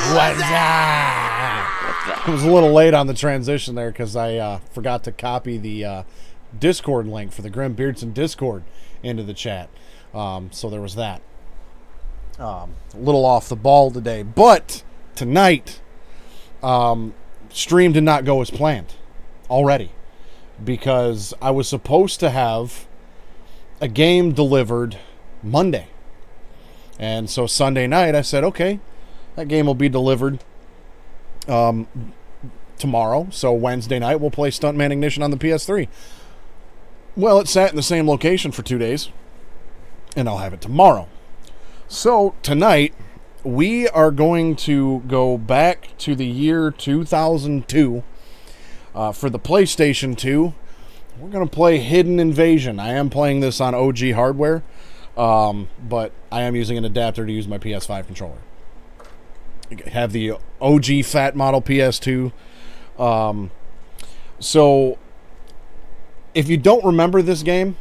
What's up? I was a little late on the transition there because I forgot to copy the Discord link for the Grim Beardson Discord into the chat. So there was that. A little off the ball today. But tonight, stream did not go as planned already. Because I was supposed to have a game delivered Monday. And so Sunday night I said, okay, that game will be delivered tomorrow. So Wednesday night we'll play Stuntman Ignition on the PS3. Well, it sat in the same location for 2 days. And I'll have it tomorrow. So tonight we are going to go back to the year 2002. For the PlayStation 2, we're going to play Hidden Invasion. I am playing this on OG hardware, but I am using an adapter to use my PS5 controller. I have the OG fat model PS2. So, if you don't remember this game,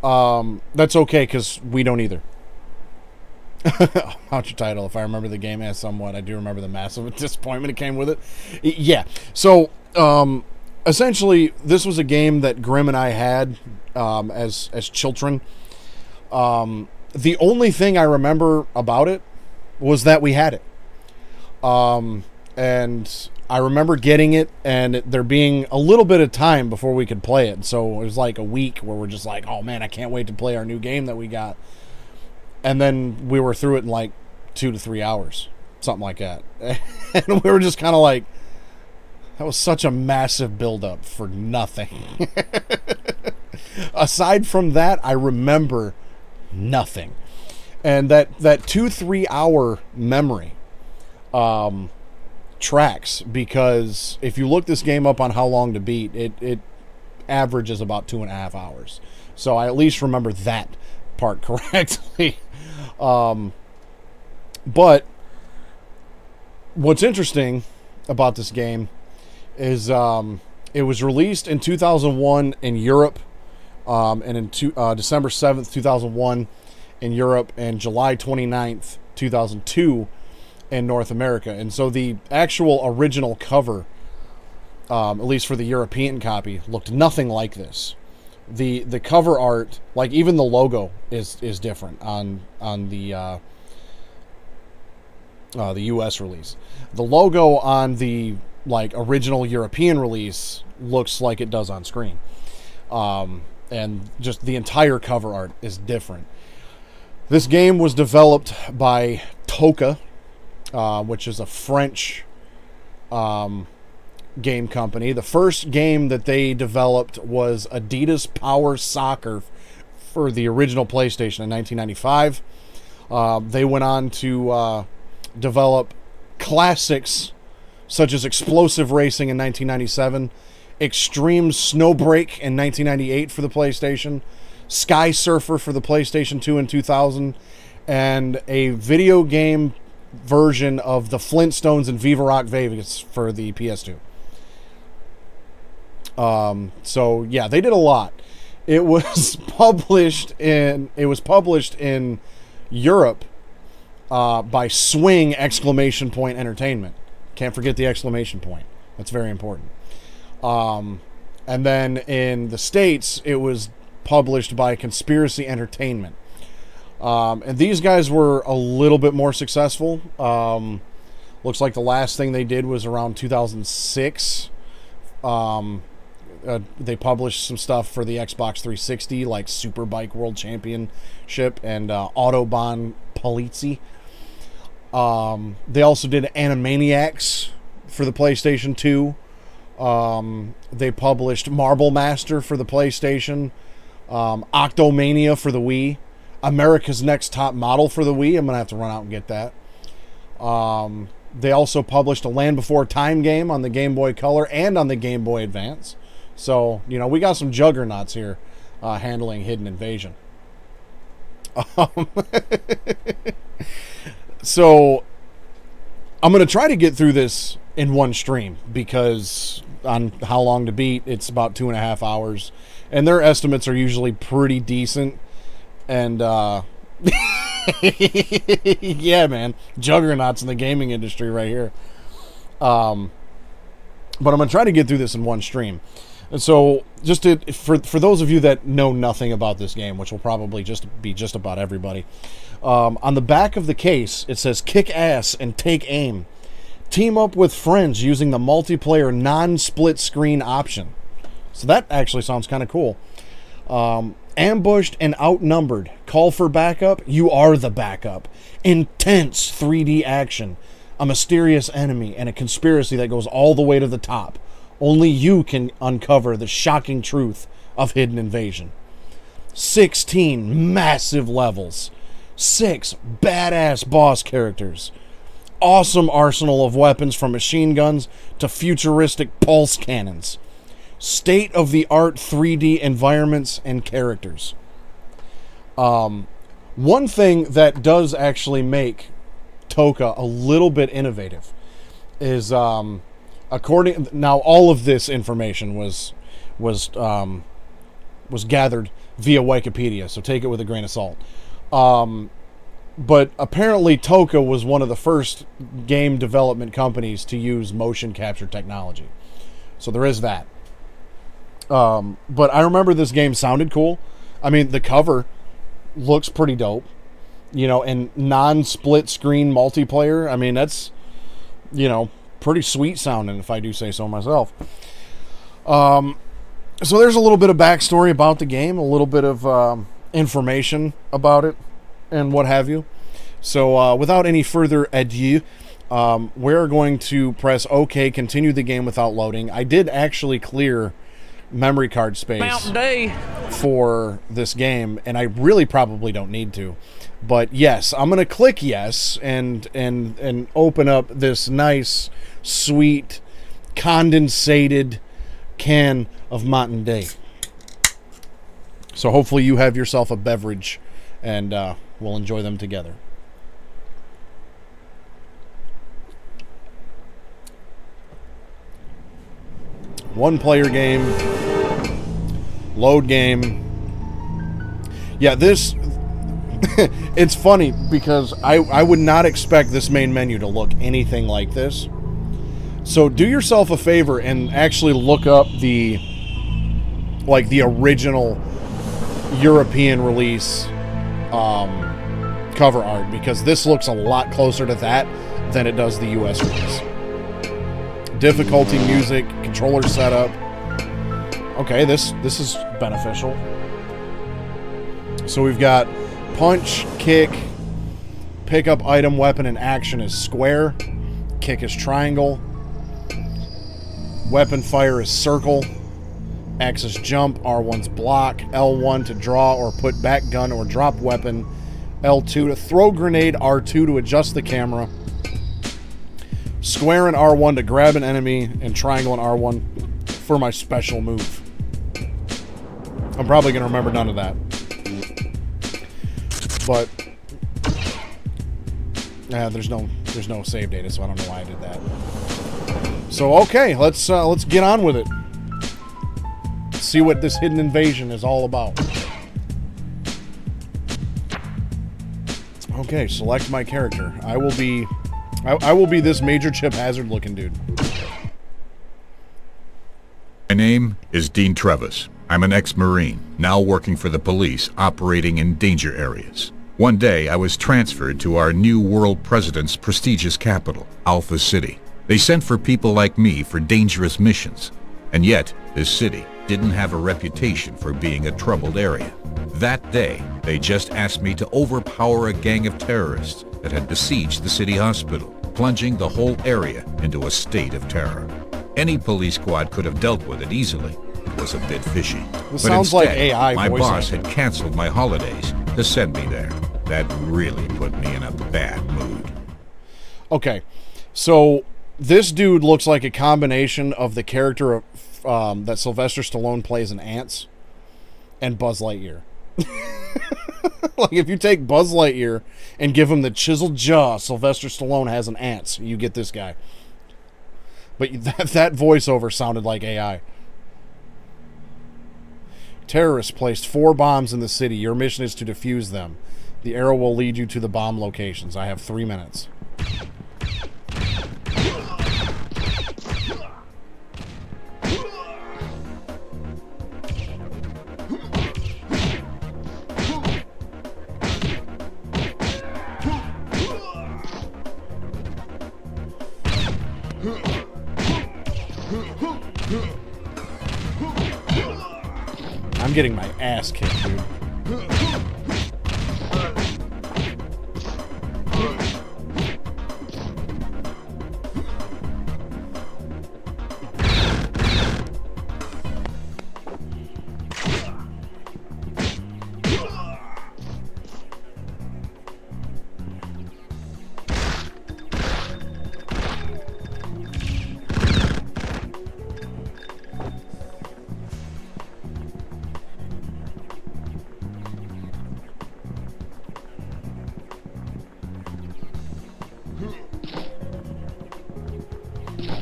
that's okay, because we don't either. Untitled, if I remember the game as somewhat, I do remember the massive disappointment it came with it. Yeah, so essentially, this was a game that Grim and I had as children. The only thing I remember about it was that we had it, and I remember getting it and there being a little bit of time before we could play it. So it was like a week where we're just like, oh man, I can't wait to play our new game that we got. And then we were through it in like 2 to 3 hours, something like that. And we were just kind of like, that was such a massive buildup for nothing. Aside from that, I remember nothing. And that 2-3 hour memory tracks, because if you look this game up on how long to beat, it averages about 2.5 hours. So I at least remember that part correctly. But what's interesting about this game is it was released in 2001 in Europe, and in December 7th, 2001 in Europe, and July 29th, 2002 in North America. And so the actual original cover, at least for the European copy, looked nothing like this. The cover art, like even the logo, is different on the U.S. release. The logo on the original European release looks like it does on screen, and just the entire cover art is different. This game was developed by Toka, which is a French game company. The first game that they developed was Adidas Power Soccer for the original PlayStation in 1995. They went on to develop classics such as Explosive Racing in 1997, Extreme Snowbreak in 1998 for the PlayStation, Sky Surfer for the PlayStation 2 in 2000, and a video game version of the Flintstones and Viva Rock Vegas for the PS2. So yeah, they did a lot. It was published in Europe by Swing Entertainment. Can't forget the exclamation point. That's very important. And then in the States, it was published by Conspiracy Entertainment. And these guys were a little bit more successful. Looks like the last thing they did was around 2006. They published some stuff for the Xbox 360, like Superbike World Championship and Autobahn Polizi. They also did Animaniacs for the PlayStation 2. They published Marble Master for the PlayStation, Octomania for the Wii, America's Next Top Model for the Wii. I'm going to have to run out and get that. They also published a Land Before Time game on the Game Boy Color and on the Game Boy Advance. So, we got some juggernauts here handling Hidden Invasion. So, I'm going to try to get through this in one stream, because on how long to beat, it's about 2.5 hours. And their estimates are usually pretty decent. And Yeah, man. Juggernauts in the gaming industry right here. But I'm going to try to get through this in one stream. And so, for those of you that know nothing about this game, which will probably be just about everybody, on the back of the case, it says, kick ass and take aim. Team up with friends using the multiplayer non-split screen option. So that actually sounds kind of cool. Ambushed and outnumbered. Call for backup. You are the backup. Intense 3D action. A mysterious enemy and a conspiracy that goes all the way to the top. Only you can uncover the shocking truth of Hidden Invasion. 16 massive levels. 6 badass boss characters. Awesome arsenal of weapons from machine guns to futuristic pulse cannons. State-of-the-art 3D environments and characters. One thing that does actually make Toka a little bit innovative is, now all of this information was gathered via Wikipedia, so take it with a grain of salt. But apparently Toka was one of the first game development companies to use motion capture technology. So there is that. But I remember this game sounded cool. I mean, the cover looks pretty dope. And non-split screen multiplayer. I mean, that's, pretty sweet sounding, if I do say so myself. So there's a little bit of backstory about the game, a little bit of information about it, and what have you. So without any further ado, we're going to press OK, continue the game without loading. I did actually clear memory card space for this game, and I really probably don't need to. But yes, I'm going to click yes and open up this nice, sweet, condensated can of Mountain Dew. So hopefully you have yourself a beverage, and we'll enjoy them together. One player game. Load game. Yeah, this... it's funny because I would not expect this main menu to look anything like this. So do yourself a favor and actually look up the original European release cover art, because this looks a lot closer to that than it does the US release. Difficulty, music, controller setup. Okay, this is beneficial. So we've got punch, kick, pick up item, weapon, and action is square. Kick is triangle. Weapon fire is circle. X is jump. R1's block. L1 to draw or put back gun or drop weapon. L2 to throw grenade. R2 to adjust the camera. Square and R1 to grab an enemy. And triangle and R1 for my special move. I'm probably going to remember none of that. But there's no save data, so I don't know why I did that. So okay, let's get on with it. See what this Hidden Invasion is all about. Okay, select my character. I will be this Major Chip Hazard looking dude. My name is Dean Trevis. I'm an ex-Marine, now working for the police, operating in danger areas. One day, I was transferred to our new world president's prestigious capital, Alpha City. They sent for people like me for dangerous missions. And yet, this city didn't have a reputation for being a troubled area. That day, they just asked me to overpower a gang of terrorists that had besieged the city hospital, plunging the whole area into a state of terror. Any police squad could have dealt with it easily. It was a bit fishy. This but sounds instead, like AI my voice boss acting. had canceled my holidays to send me there. That really put me in a bad mood. Okay, so this dude looks like a combination of the character of, that Sylvester Stallone plays in Ants and Buzz Lightyear. Like, if you take Buzz Lightyear and give him the chiseled jaw Sylvester Stallone has in Ants, you get this guy. But that voiceover sounded like AI. Terrorists placed 4 bombs in the city. Your mission is to defuse them. The arrow will lead you to the bomb locations. I have 3 minutes. I'm getting my ass kicked, dude.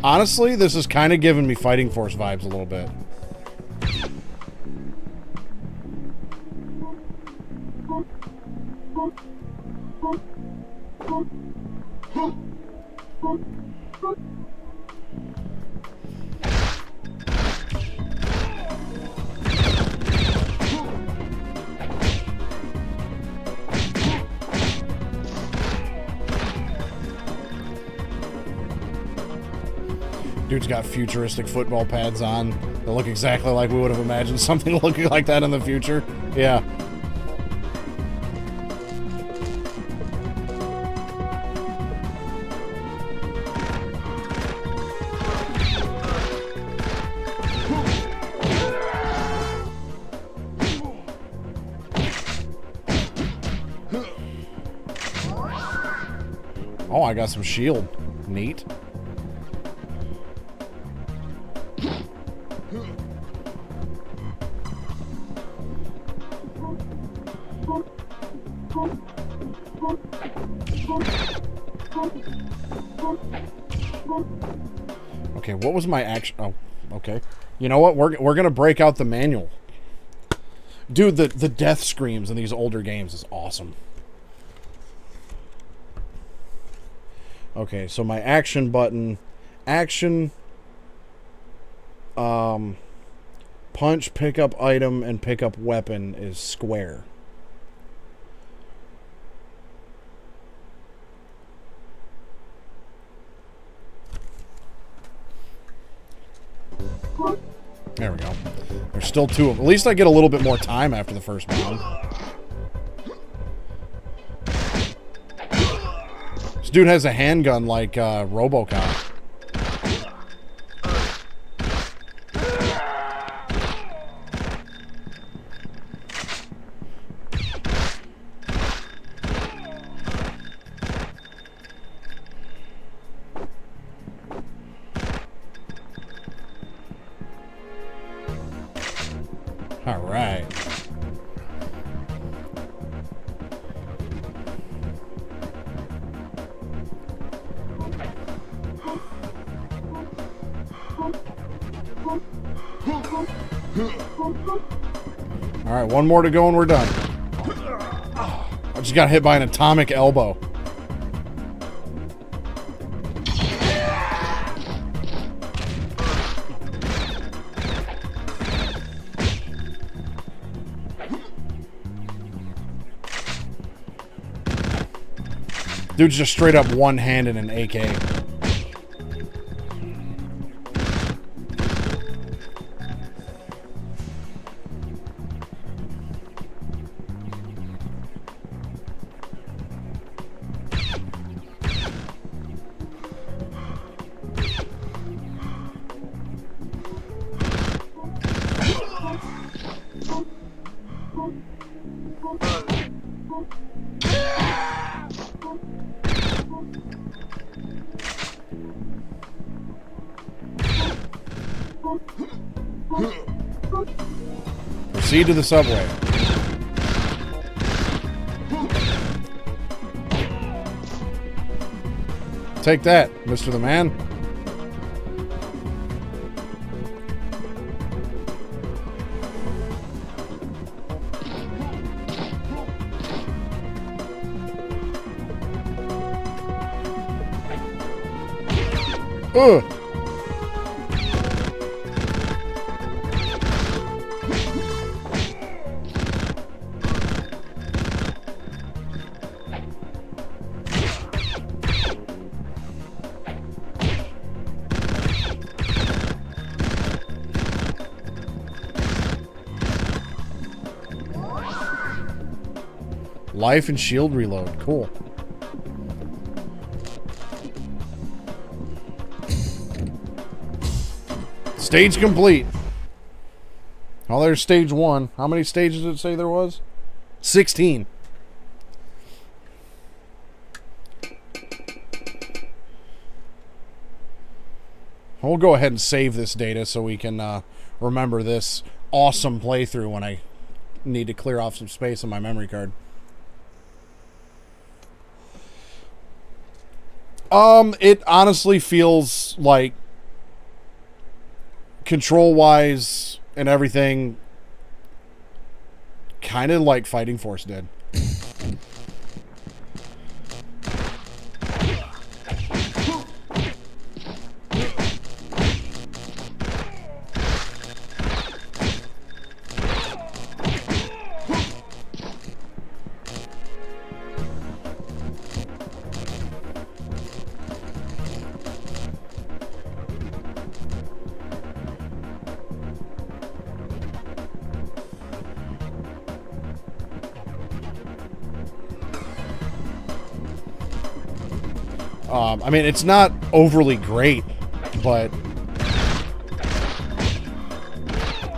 Honestly, this is kind of giving me Fighting Force vibes a little bit. Dude's got futuristic football pads on that look exactly like we would have imagined something looking like that in the future. Yeah. Oh, I got some shield. Neat. Okay, what was my action? Oh, okay. You know what? We're gonna break out the manual. Dude, the death screams in these older games is awesome. Okay, so my action button, action, punch, pick up item, and pick up weapon is square. There we go. There's still 2 of them. At least I get a little bit more time after the first round. This dude has a handgun like RoboCop. All right. All right, one more to go and we're done. I just got hit by an atomic elbow. Dude's just straight up one-handed an AK. Proceed to the subway. Take that, Mr. the Man. Ugh. Life and shield reload. Cool. Stage complete. Oh, there's stage 1. How many stages did it say there was? 16. We'll go ahead and save this data so we can remember this awesome playthrough when I need to clear off some space on my memory card. It honestly feels like control-wise and everything kind of like Fighting Force did. I mean, it's not overly great, but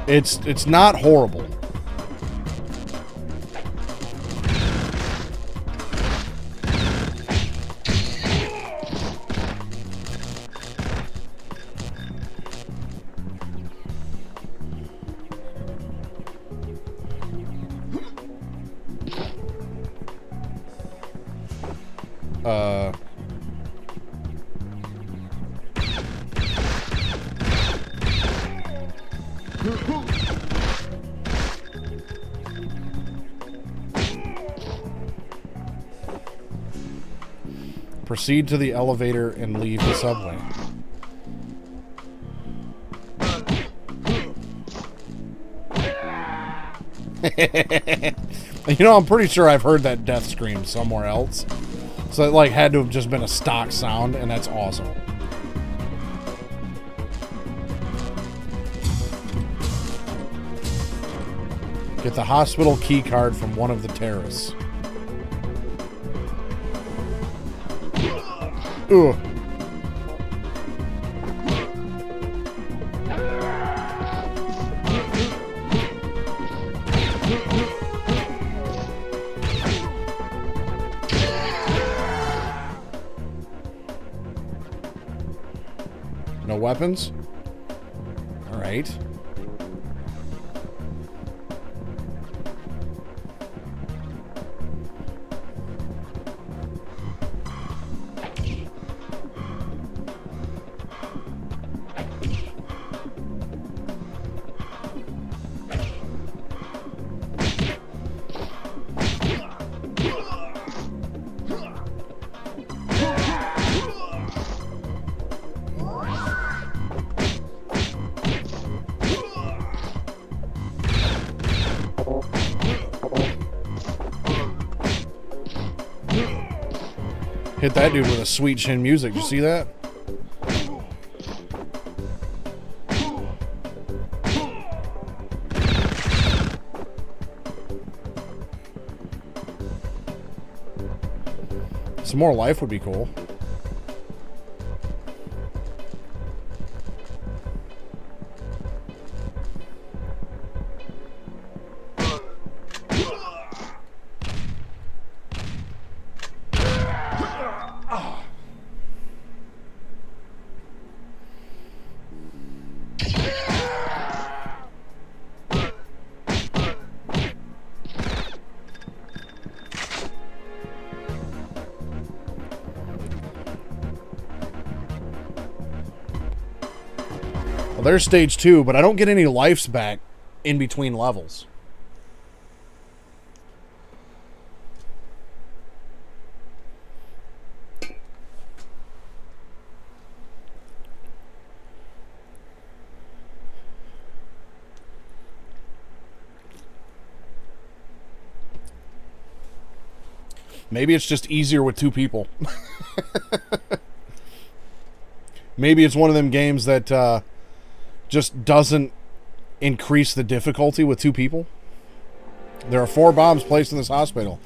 it's not horrible. Proceed to the elevator and leave the subway. You know, I'm pretty sure I've heard that death scream somewhere else. So it like had to have just been a stock sound, and that's awesome. Get the hospital key card from one of the terrorists. Ugh. No weapons? All right. Hit that dude with a sweet chin music. Did you see that? Some more life would be cool. Well, there's stage 2, but I don't get any lives back in between levels. Maybe it's just easier with two people. Maybe it's one of them games that just doesn't increase the difficulty with two people. There are 4 bombs placed in this hospital.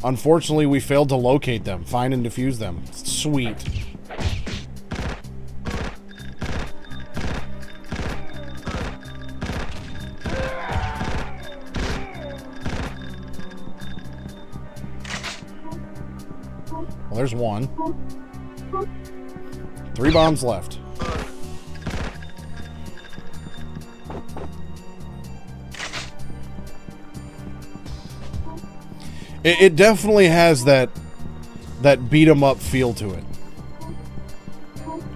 Unfortunately, we failed to locate them, find and defuse them. Sweet. Well, there's one. 3 bombs left. It definitely has that beat 'em up feel to it,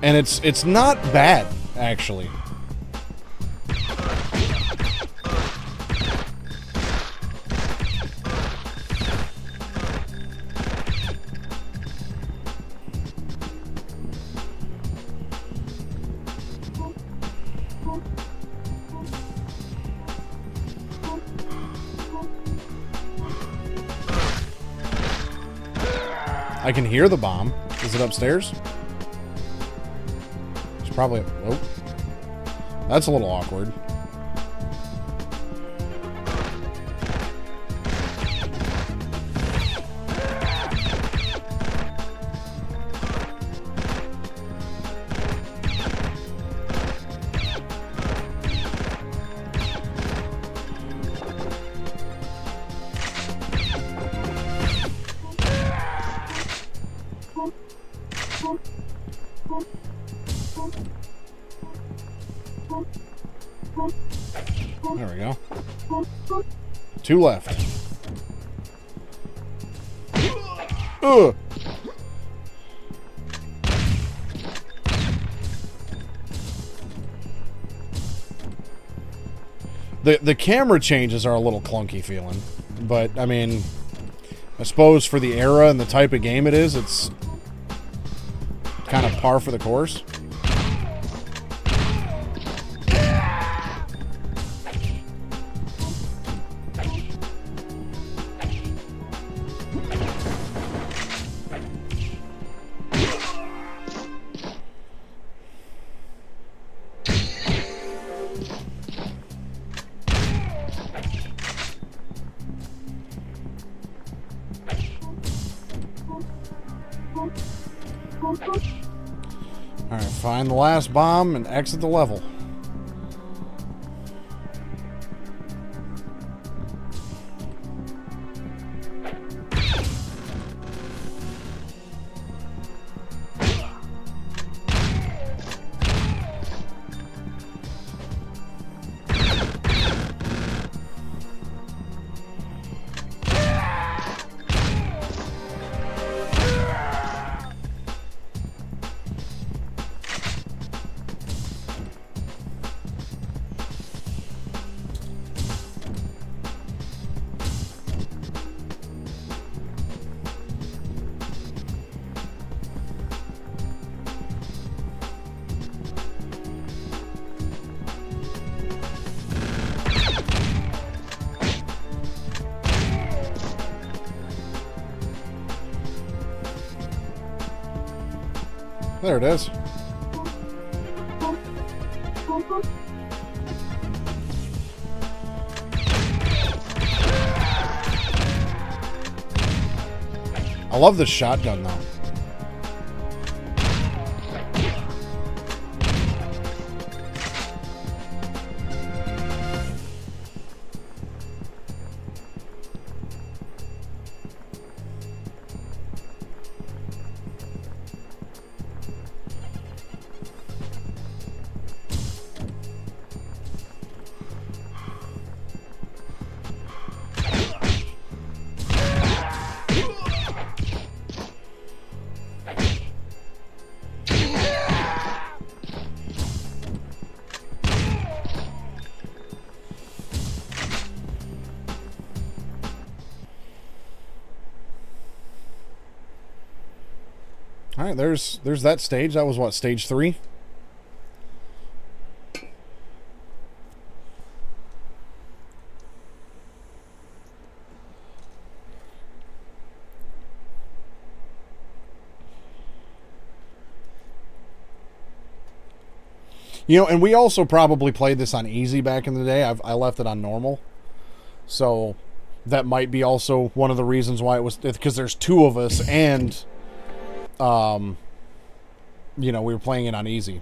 and it's not bad actually. I can hear the bomb. Is it upstairs? It's probably... Oh. That's a little awkward. There we go. 2 left. Ugh. The camera changes are a little clunky feeling, but I mean, I suppose for the era and the type of game it is, it's kind of par for the course. Alright, find the last bomb and exit the level. There it is. I love this shotgun though. All right, there's that stage. That was what, stage 3? You know, and we also probably played this on easy back in the day. I left it on normal. So that might be also one of the reasons why it was, because there's two of us and, you know, we were playing it on easy.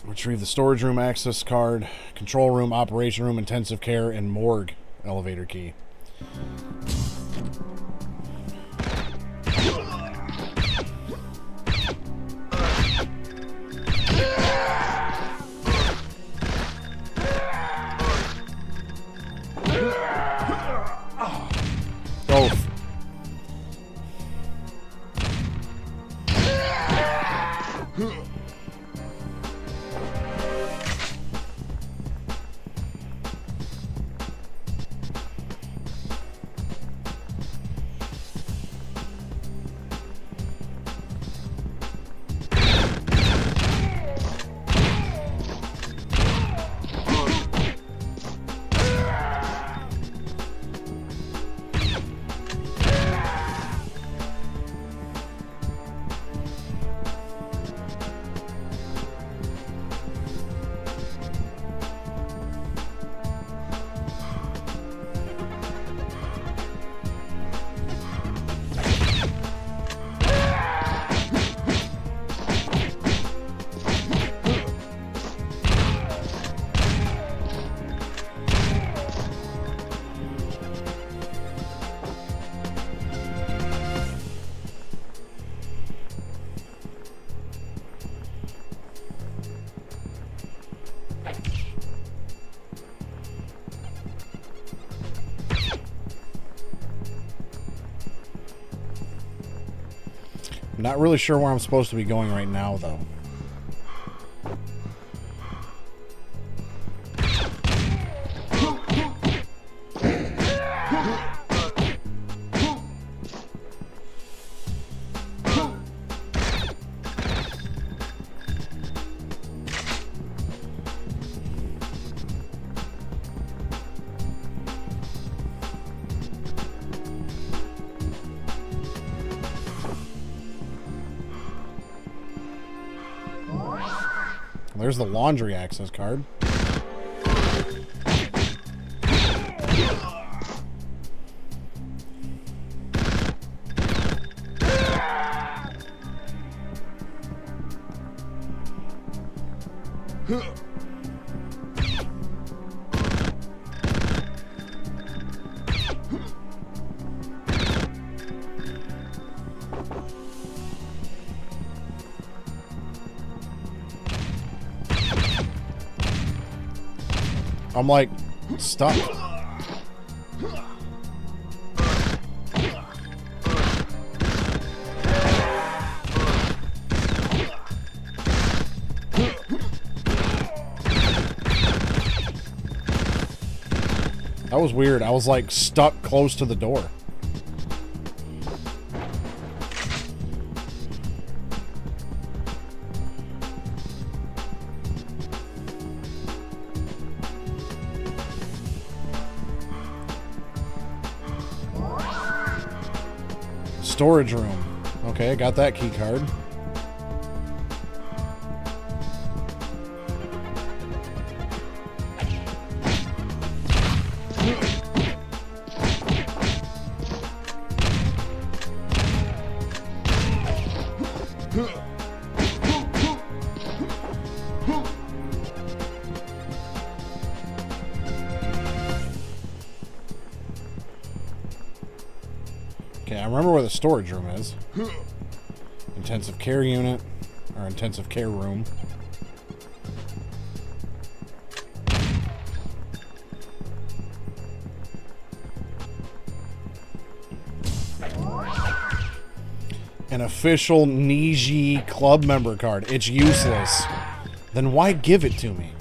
Retrieve the storage room access card, control room, operation room, intensive care, and morgue elevator key. Oh. I'm not really sure where I'm supposed to be going right now, though. There's the laundry access card. I'm like stuck. That was weird. I was like stuck close to the door. Storage room. Okay, I got that key card. Okay, I remember where the storage room is. Intensive care unit, or intensive care room. An official Niji club member card. It's useless. Then why give it to me?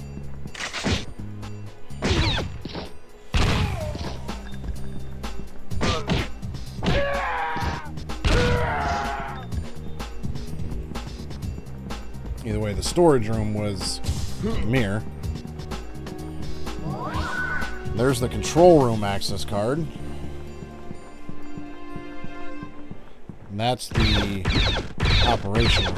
Either way, the storage room was a mirror. There's the control room access card. And that's the operational.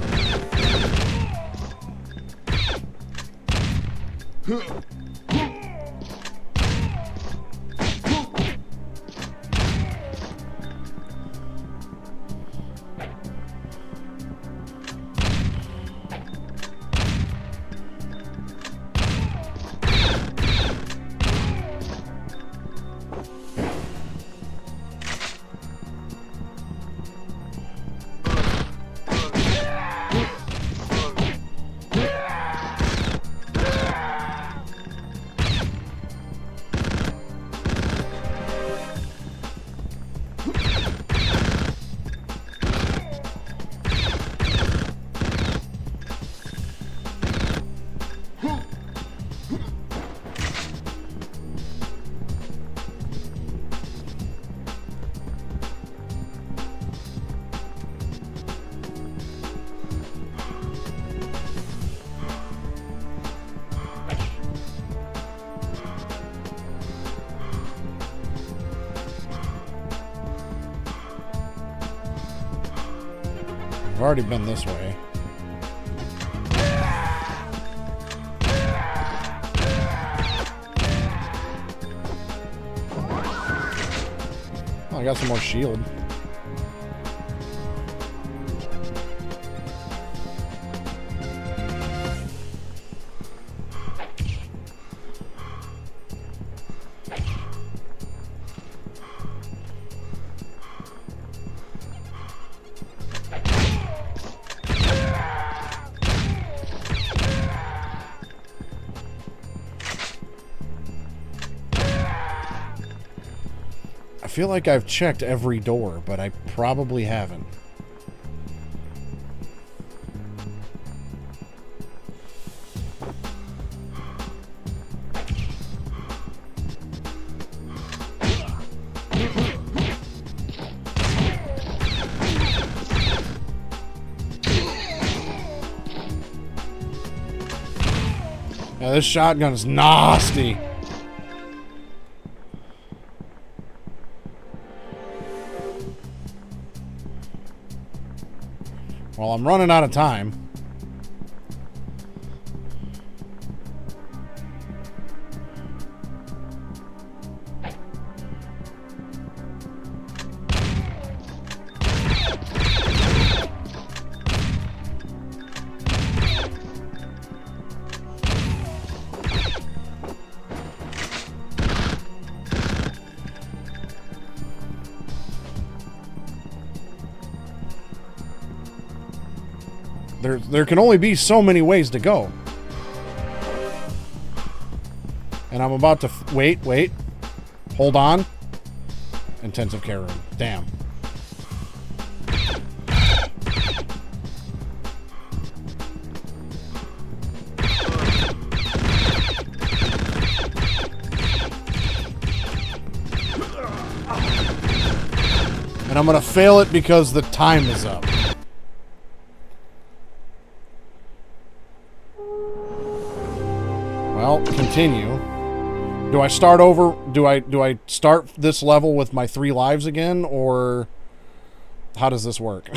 I've already been this way. Oh, I got some more shield. I feel like I've checked every door, but I probably haven't. Yeah, this shotgun is nasty. Well, I'm running out of time. There can only be so many ways to go. And I'm about to... Wait. Hold on. Intensive care room. Damn. And I'm going to fail it because the time is up. Well, continue. Do I start over? Do I start this level with my 3 lives again, or how does this work?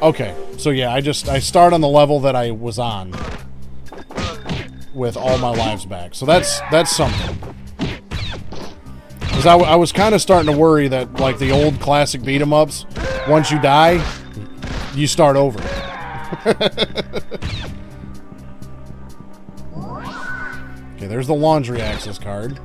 Okay, so yeah, I start on the level that I was on with all my lives back. So that's something. Because I was kind of starting to worry that, like the old classic beat-em-ups, once you die, you start over. Okay, there's the laundry access card.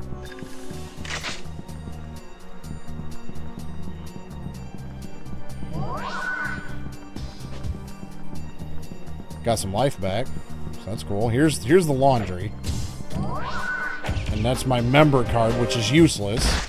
Got some life back. So that's cool. Here's the laundry. And that's my member card, which is useless.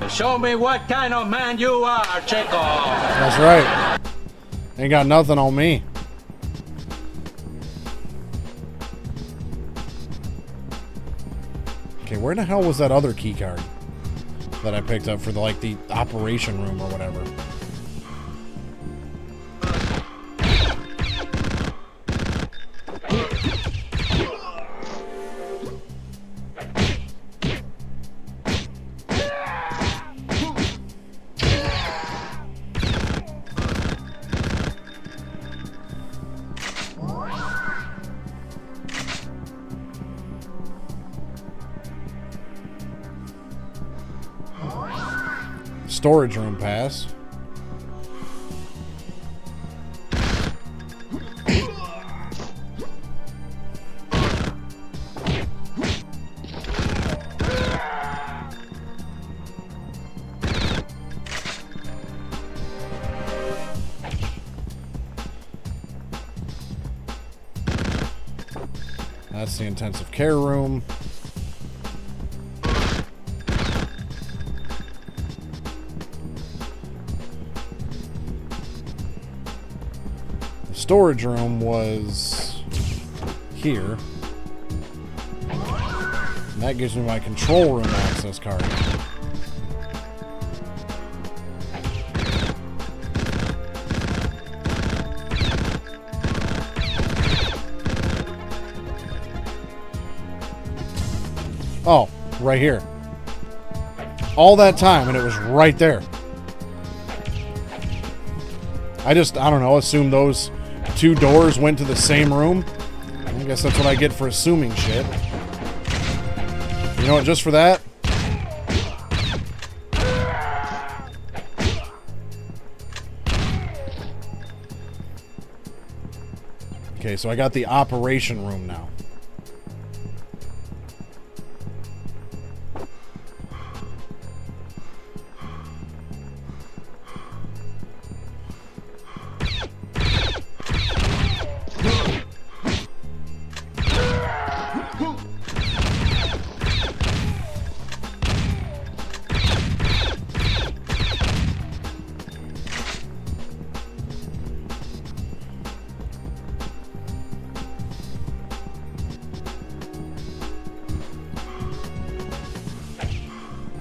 Show me what kind of man you are, Chico. That's right. Ain't got nothing on me. Okay, where the hell was that other key card that I picked up for the operation room or whatever? Storage room pass. That's the intensive care room. Storage room was here. And that gives me my control room access card. Oh, right here. All that time and it was right there. I don't know, assume those two doors went to the same room. I guess that's what I get for assuming shit. You know what, just for that? Okay, so I got the operation room now.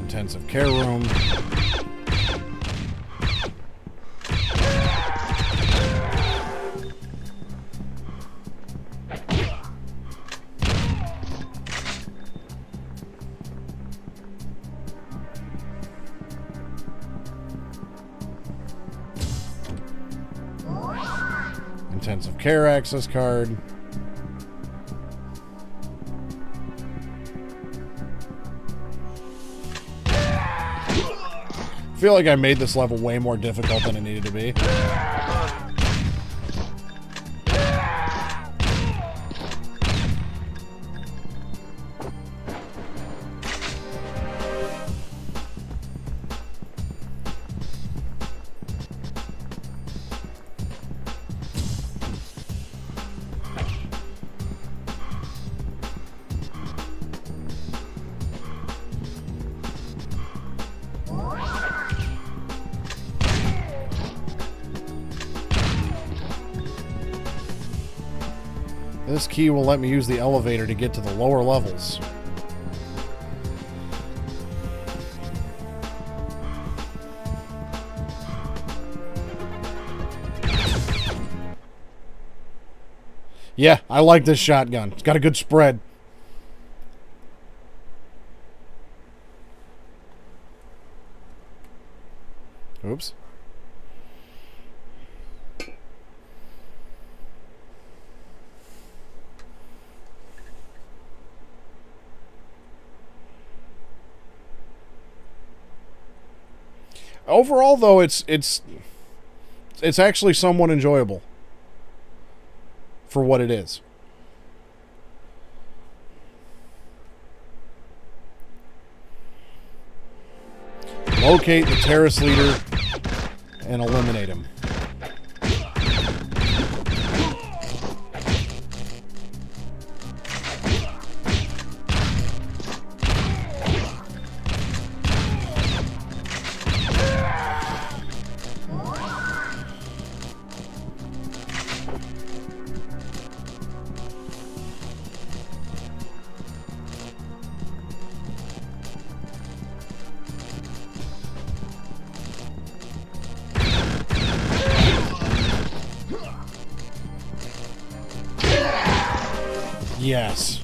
Intensive care room. Intensive care access card. I feel like I made this level way more difficult than it needed to be. This key will let me use the elevator to get to the lower levels. Yeah, I like this shotgun. It's got a good spread. Oops. Overall, though, it's actually somewhat enjoyable for what it is. Locate the terrorist leader and eliminate him. Yes.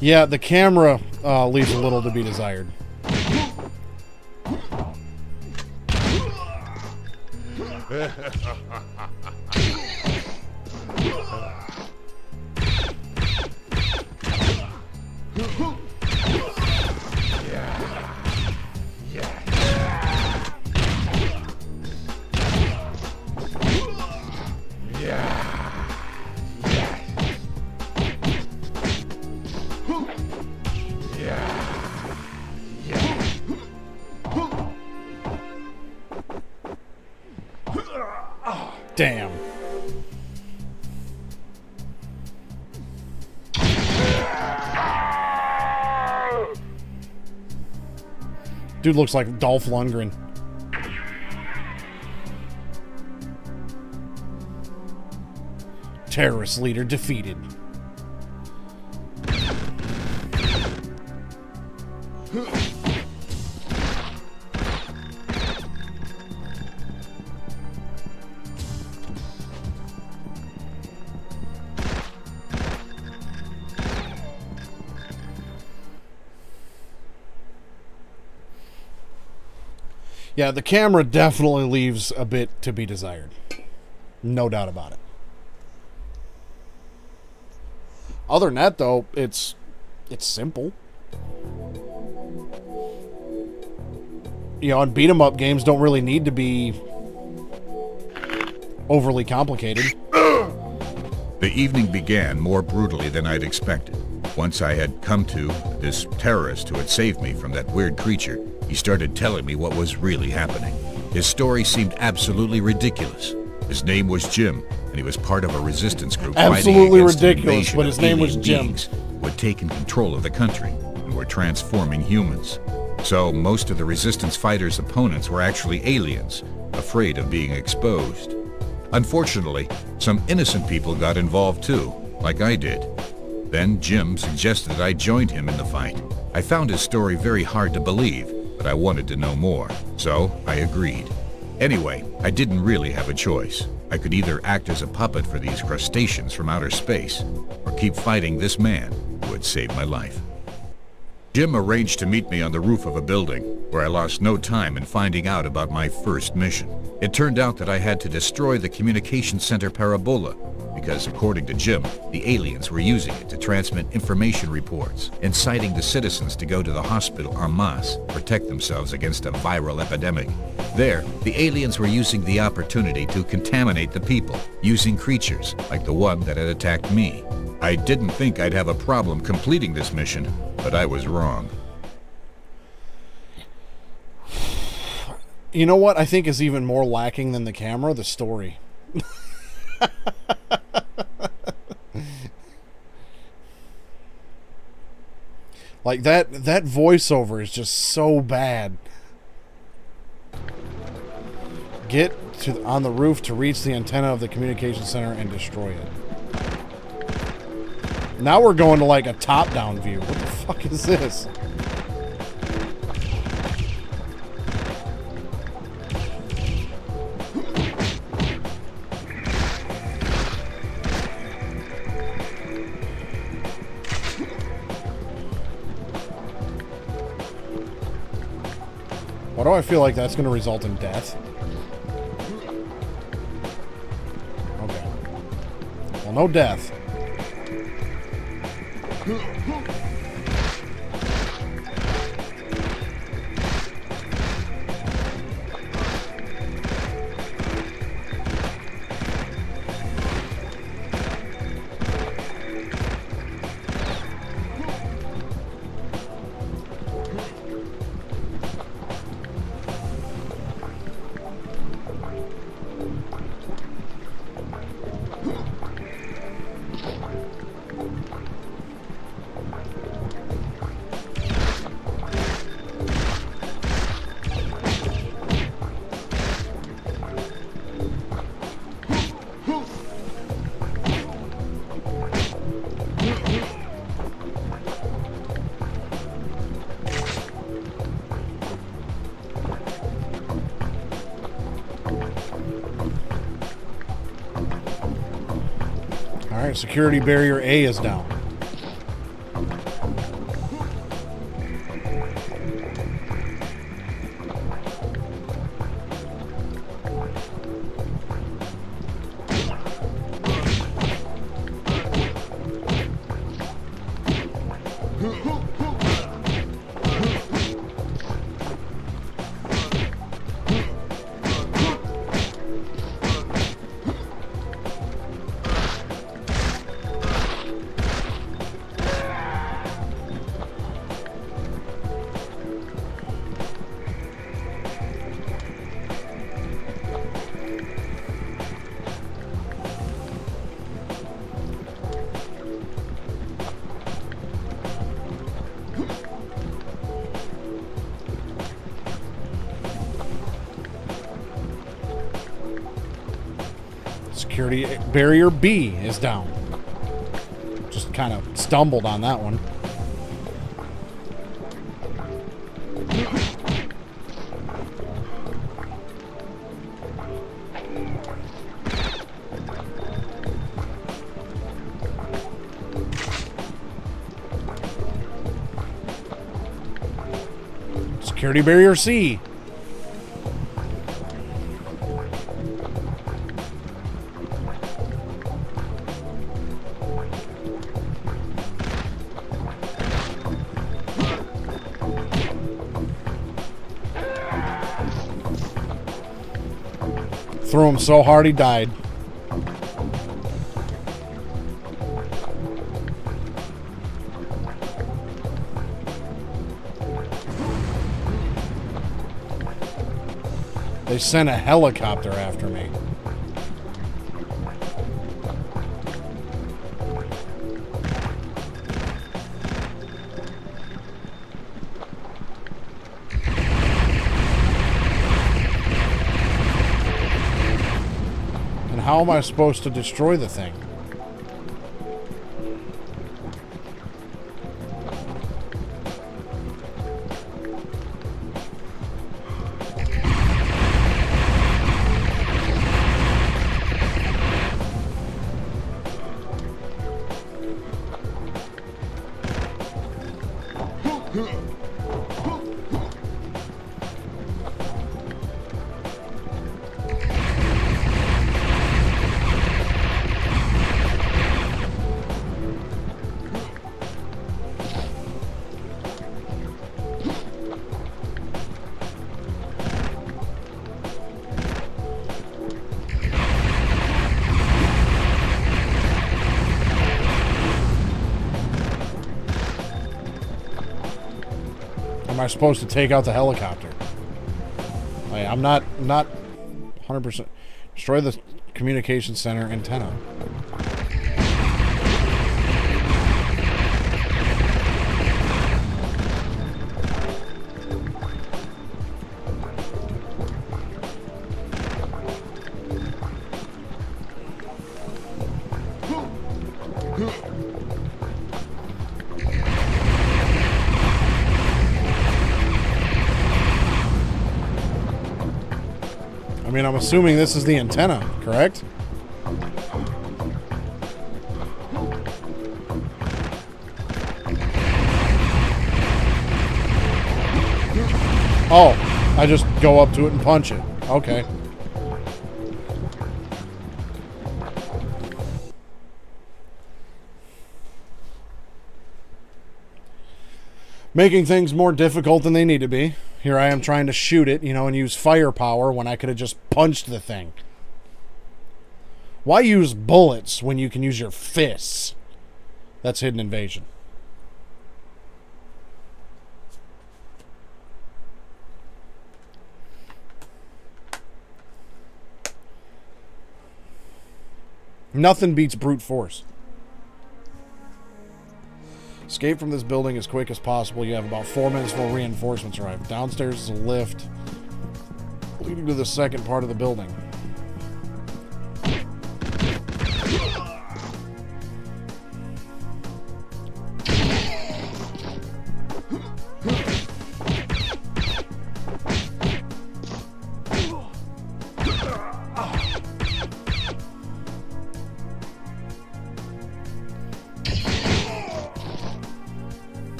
Yeah, the camera leaves a little to be desired. Damn. Dude looks like Dolph Lundgren. Terrorist leader defeated. Yeah, the camera definitely leaves a bit to be desired. No doubt about it. Other than that, though, it's simple. You know, and beat 'em up games don't really need to be overly complicated. The evening began more brutally than I'd expected. Once I had come to this terrorist who had saved me from that weird creature, he started telling me what was really happening. His story seemed absolutely ridiculous. His name was Jim, and he was part of a resistance group Absolutely fighting against ridiculous, an but his invasion name of was Jim. beings who had taken control of the country and were transforming humans. So most of the resistance fighters' opponents were actually aliens, afraid of being exposed. Unfortunately, some innocent people got involved too, like I did. Then Jim suggested I join him in the fight. I found his story very hard to believe, but I wanted to know more, so I agreed. Anyway, I didn't really have a choice. I could either act as a puppet for these crustaceans from outer space, or keep fighting this man who had saved my life. Jim arranged to meet me on the roof of a building, where I lost no time in finding out about my first mission. It turned out that I had to destroy the communication center parabola, because according to Jim, the aliens were using it to transmit information reports, inciting the citizens to go to the hospital en masse, protect themselves against a viral epidemic. There, the aliens were using the opportunity to contaminate the people, using creatures like the one that had attacked me. I didn't think I'd have a problem completing this mission, but I was wrong. You know what I think is even more lacking than the camera? The story. Like that voiceover is just so bad. Get on the roof to reach the antenna of the communication center and destroy it. Now we're going to like a top-down view. What the fuck is this? Why do I feel like that's going to result in death? no death. Alright, security barrier A is down. Security barrier B is down. Just kind of stumbled on that one. Security barrier C. Threw him so hard he died. They sent a helicopter after me. And how am I supposed to destroy the thing? Am I supposed to take out the helicopter? I'm not 100%. Destroy the communication center antenna. I mean, I'm assuming this is the antenna, correct? Oh, I just go up to it and punch it. Okay. making things more difficult than they need to be. Here I am trying to shoot it, and use firepower when I could have just punched the thing. Why use bullets when you can use your fists? That's hidden invasion. Nothing beats brute force. Escape from this building as quick as possible. You have about 4 minutes before reinforcements arrive. Downstairs is a lift leading to the second part of the building.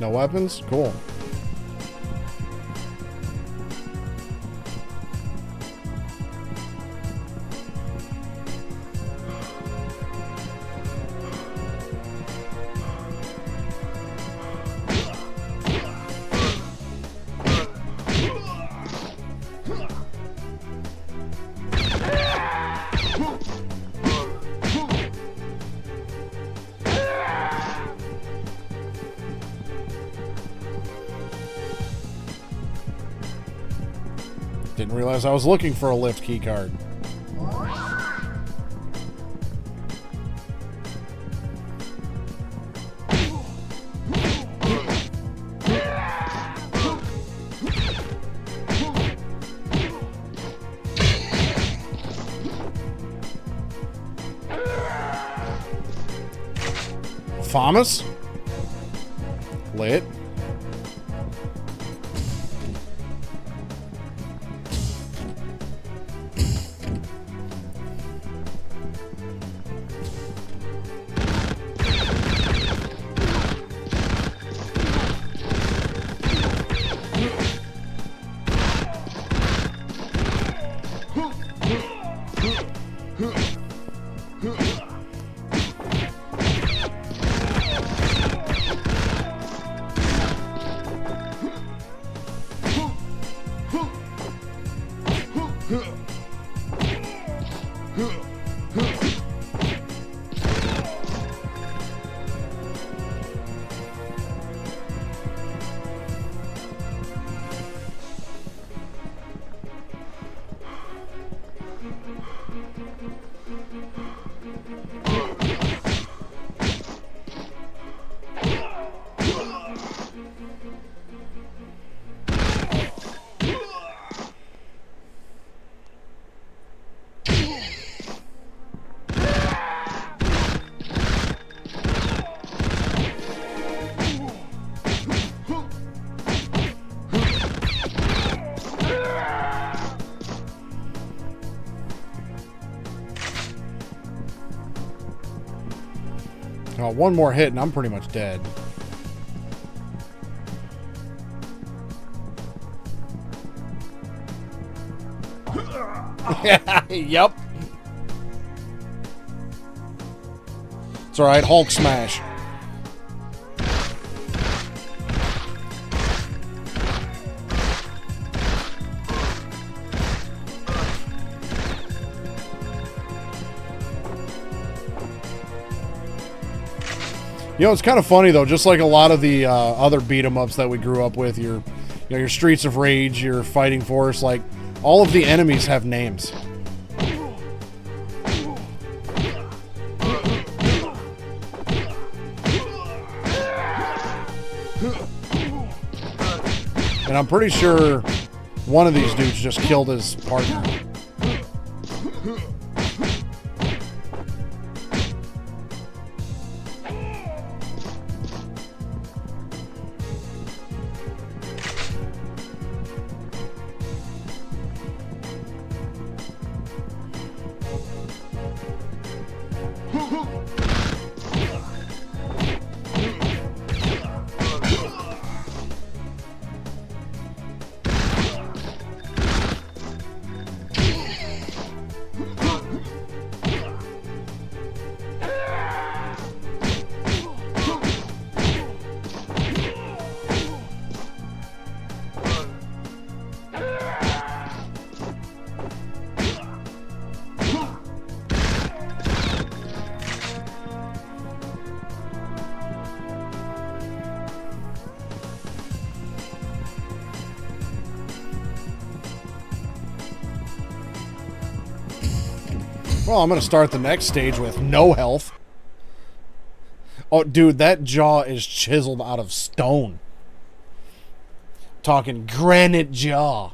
No weapons? Cool. Didn't realize I was looking for a lift key card. Thomas? Lit. One more hit and I'm pretty much dead. Yep. It's alright, Hulk smash. It's kind of funny though. Just like a lot of the other beat 'em ups that we grew up with, your Streets of Rage, your Fighting Force, like all of the enemies have names. And I'm pretty sure one of these dudes just killed his partner. Well, I'm going to start the next stage with no health. Oh, dude, that jaw is chiseled out of stone. Talking granite jaw.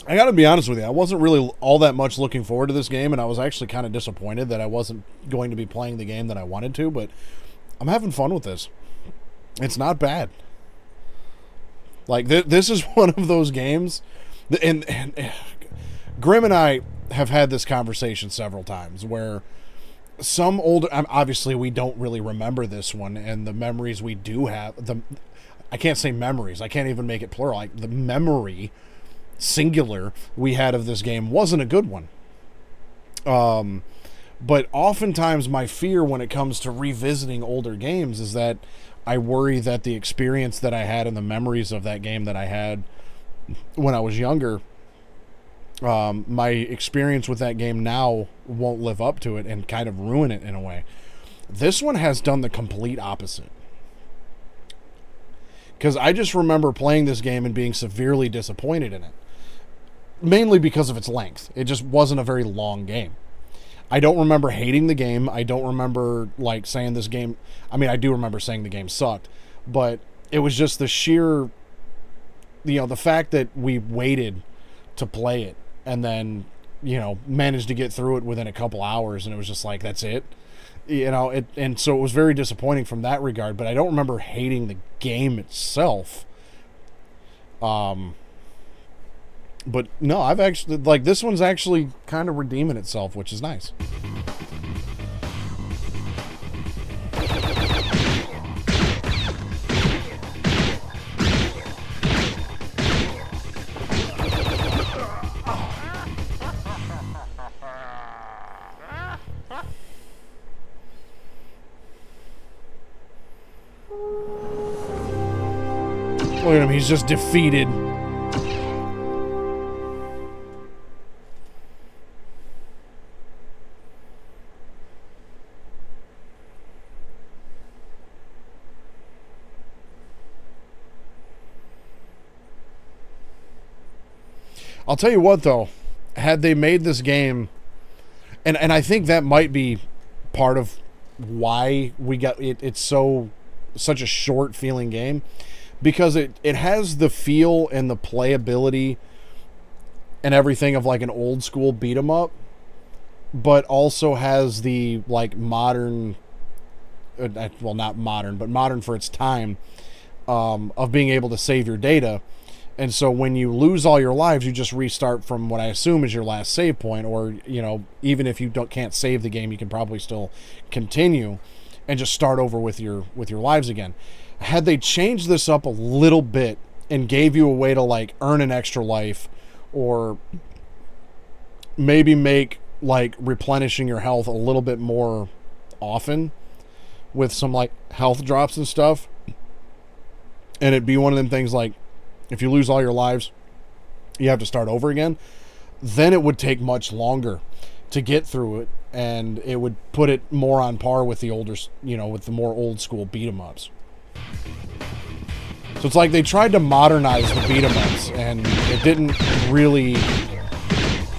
I gotta be honest with you, I wasn't really all that much looking forward to this game, and I was actually kind of disappointed that I wasn't going to be playing the game that I wanted to, but I'm having fun with this. It's not bad. Like, this is one of those games, and Grim and I have had this conversation several times, where some older, obviously we don't really remember this one, and the memories we do have, I can't say memories, I can't even make it plural, like, the memory singular we had of this game wasn't a good one. But oftentimes my fear when it comes to revisiting older games is that I worry that the experience that I had and the memories of that game that I had when I was younger, my experience with that game now won't live up to it and kind of ruin it in a way. This one has done the complete opposite. Because I just remember playing this game and being severely disappointed in it. Mainly because of its length. It just wasn't a very long game. I don't remember hating the game. I don't remember, like, saying this game... I mean, I do remember saying the game sucked. But it was just the sheer... You know, the fact that we waited to play it and then, you know, managed to get through it within a couple hours, and it was just like, that's it. You know, and so it was very disappointing from that regard, but I don't remember hating the game itself. But no, I've actually, like, this one's actually kind of redeeming itself, which is nice. Look at him, he's just defeated. I'll tell you what, though, had they made this game, and I think that might be part of why we got it. It's such a short feeling game, because it has the feel and the playability and everything of like an old school beat 'em up, but also has the like modern, well, not modern, but modern for its time, of being able to save your data. And so when you lose all your lives, you just restart from what I assume is your last save point, or, you know, even if you can't save the game, you can probably still continue and just start over with your lives again. Had they changed this up a little bit and gave you a way to like earn an extra life, or maybe make like replenishing your health a little bit more often with some like health drops and stuff, and it'd be one of them things like, if you lose all your lives, you have to start over again, then it would take much longer to get through it, and it would put it more on par with the older, you know, with the more old school beat 'em ups. So it's like they tried to modernize the beat 'em ups, and it didn't really,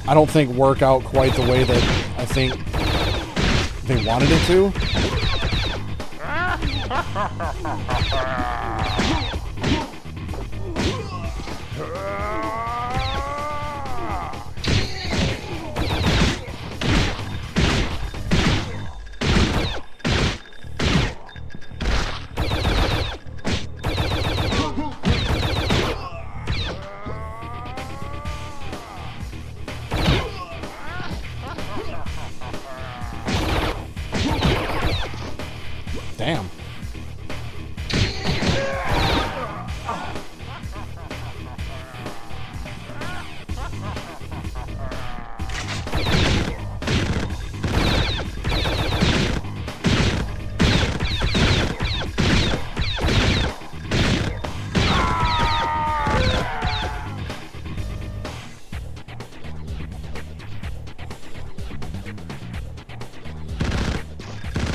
I don't think, work out quite the way that I think they wanted it to. Damn.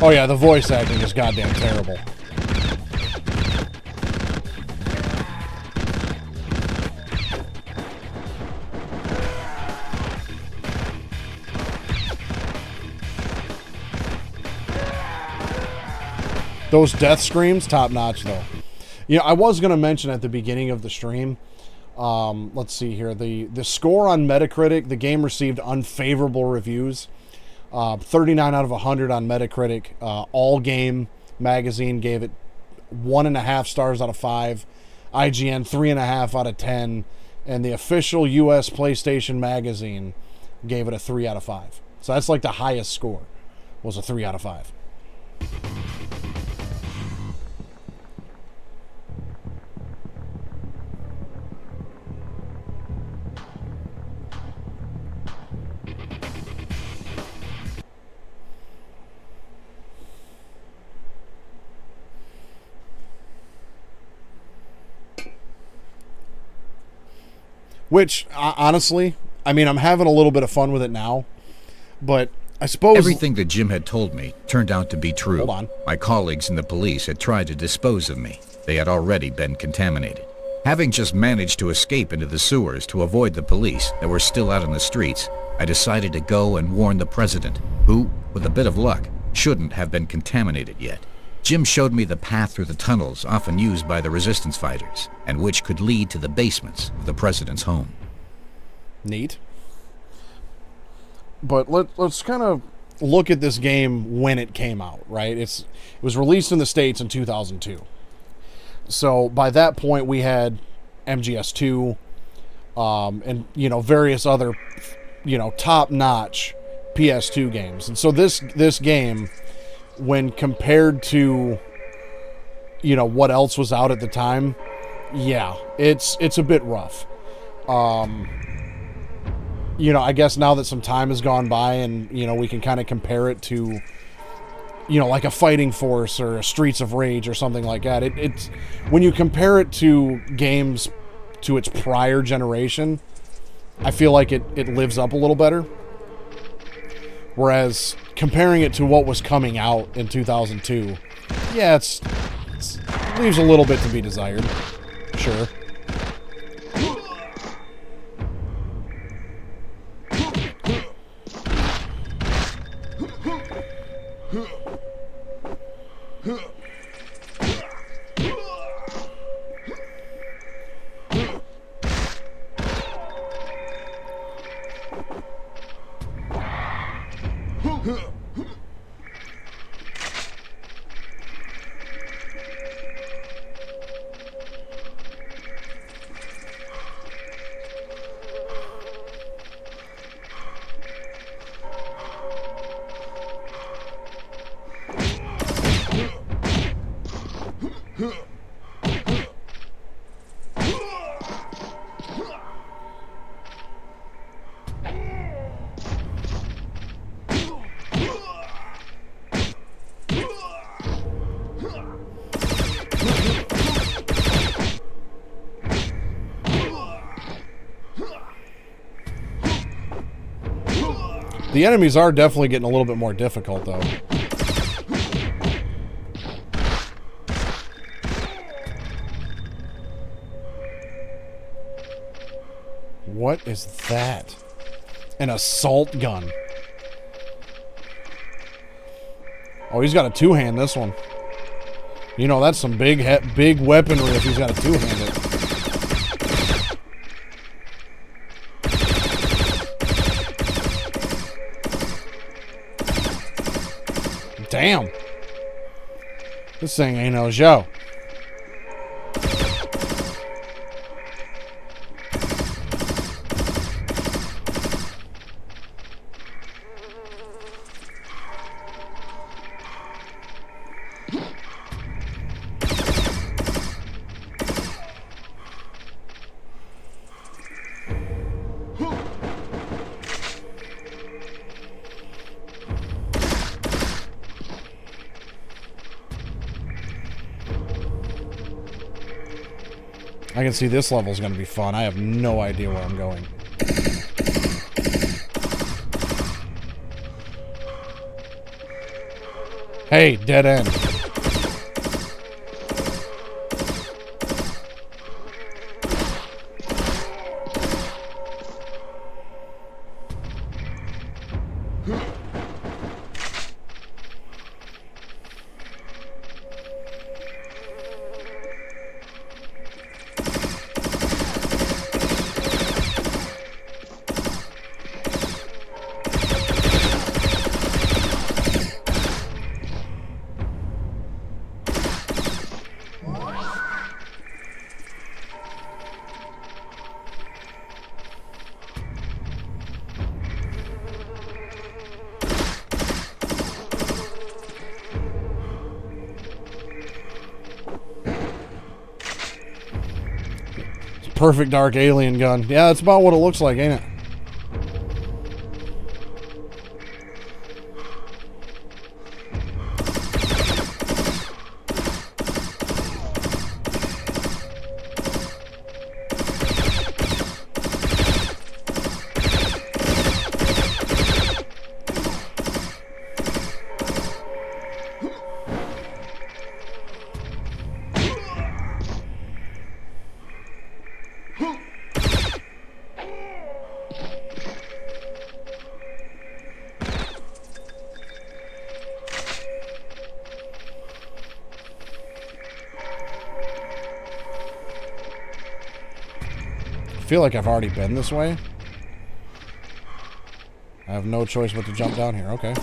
Oh yeah, the voice acting is goddamn terrible. Those death screams, top notch though. You know, I was going to mention at the beginning of the stream, let's see here, the score on Metacritic, the game received unfavorable reviews. 39 out of 100 on Metacritic. All Game magazine gave it 1.5 stars out of 5. IGN 3.5 out of 10. And the official US PlayStation magazine gave it a 3 out of 5. So that's like the highest score, was a 3 out of 5. Which, honestly, I mean, I'm having a little bit of fun with it now, but I suppose... Everything that Jim had told me turned out to be true. Hold on. My colleagues in the police had tried to dispose of me. They had already been contaminated. Having just managed to escape into the sewers to avoid the police that were still out on the streets, I decided to go and warn the president, who, with a bit of luck, shouldn't have been contaminated yet. Jim showed me the path through the tunnels often used by the resistance fighters, and which could lead to the basements of the president's home. Neat. But let's kind of look at this game when it came out, right? It was released in the States in 2002. So by that point, we had MGS2 and, you know, various other, you know, top-notch PS2 games. And so this game, when compared to, you know, what else was out at the time, yeah, it's a bit rough. You know, I guess now that some time has gone by and, you know, we can kind of compare it to, you know, like a Fighting Force or a Streets of Rage or something like that. It's when you compare it to games to its prior generation, I feel like it lives up a little better. Whereas comparing it to what was coming out in 2002, yeah, it leaves a little bit to be desired. Sure. The enemies are definitely getting a little bit more difficult, though. What is that? An assault gun. Oh, he's got a two-hand, this one. You know, that's some big weaponry if he's got a two-handed. Damn. This thing ain't no joke. I can see this level's going to be fun. I have no idea where I'm going. Hey, dead end. perfect dark alien gun. Yeah, that's about what it looks like, ain't it? I feel like I've already been this way. I have no choice but to jump down here. Okay.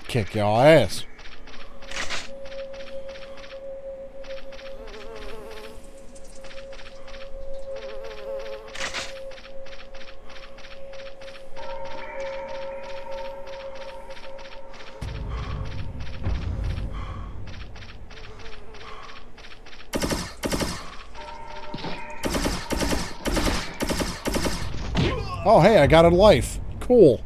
Kick y'all ass. Oh, hey, I got a life. Cool.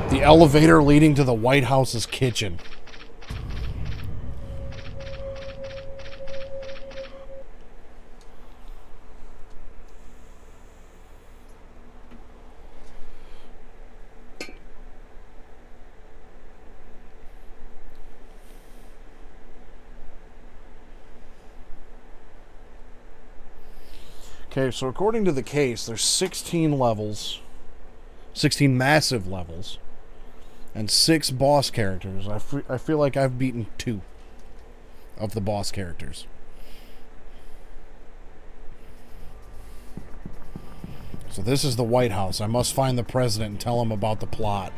The elevator leading to the White House's kitchen. Okay, so according to the case, there's 16 levels, 16 massive levels, and 6 boss characters. I feel like I've beaten 2 of the boss characters. So this is the White House. I must find the president and tell him about the plot.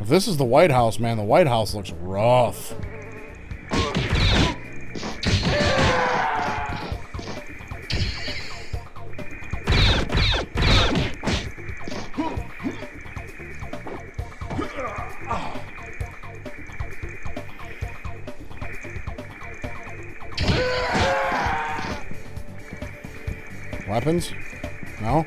If this is the White House, man, the White House looks rough. Weapons? No?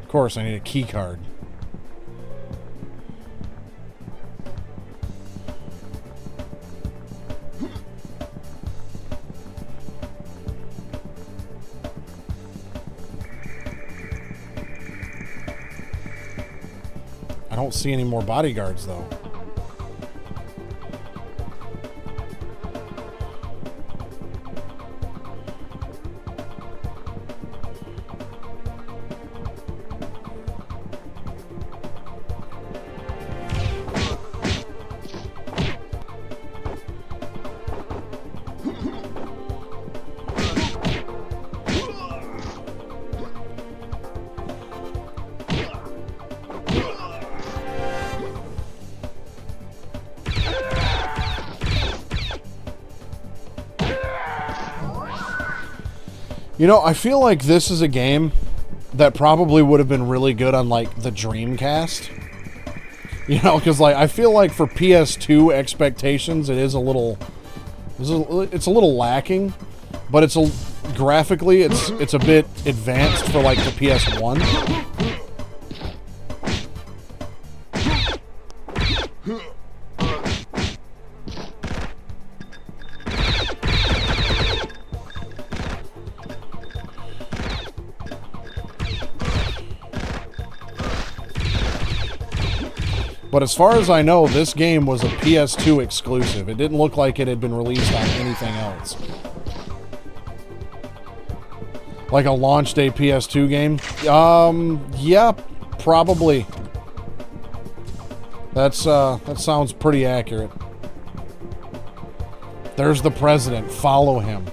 Of course, I need a key card. don't see any more bodyguards, though. You know, I feel like this is a game that probably would have been really good on, like, the Dreamcast. You know, because, like, I feel like for PS2 expectations, it is a little... It's a little lacking, but graphically, it's a bit advanced for, like, the PS1. But as far as I know, this game was a PS2 exclusive. It didn't look like it had been released on anything else. Like a launch day PS2 game? Yeah, probably. That sounds pretty accurate. There's the president. Follow him.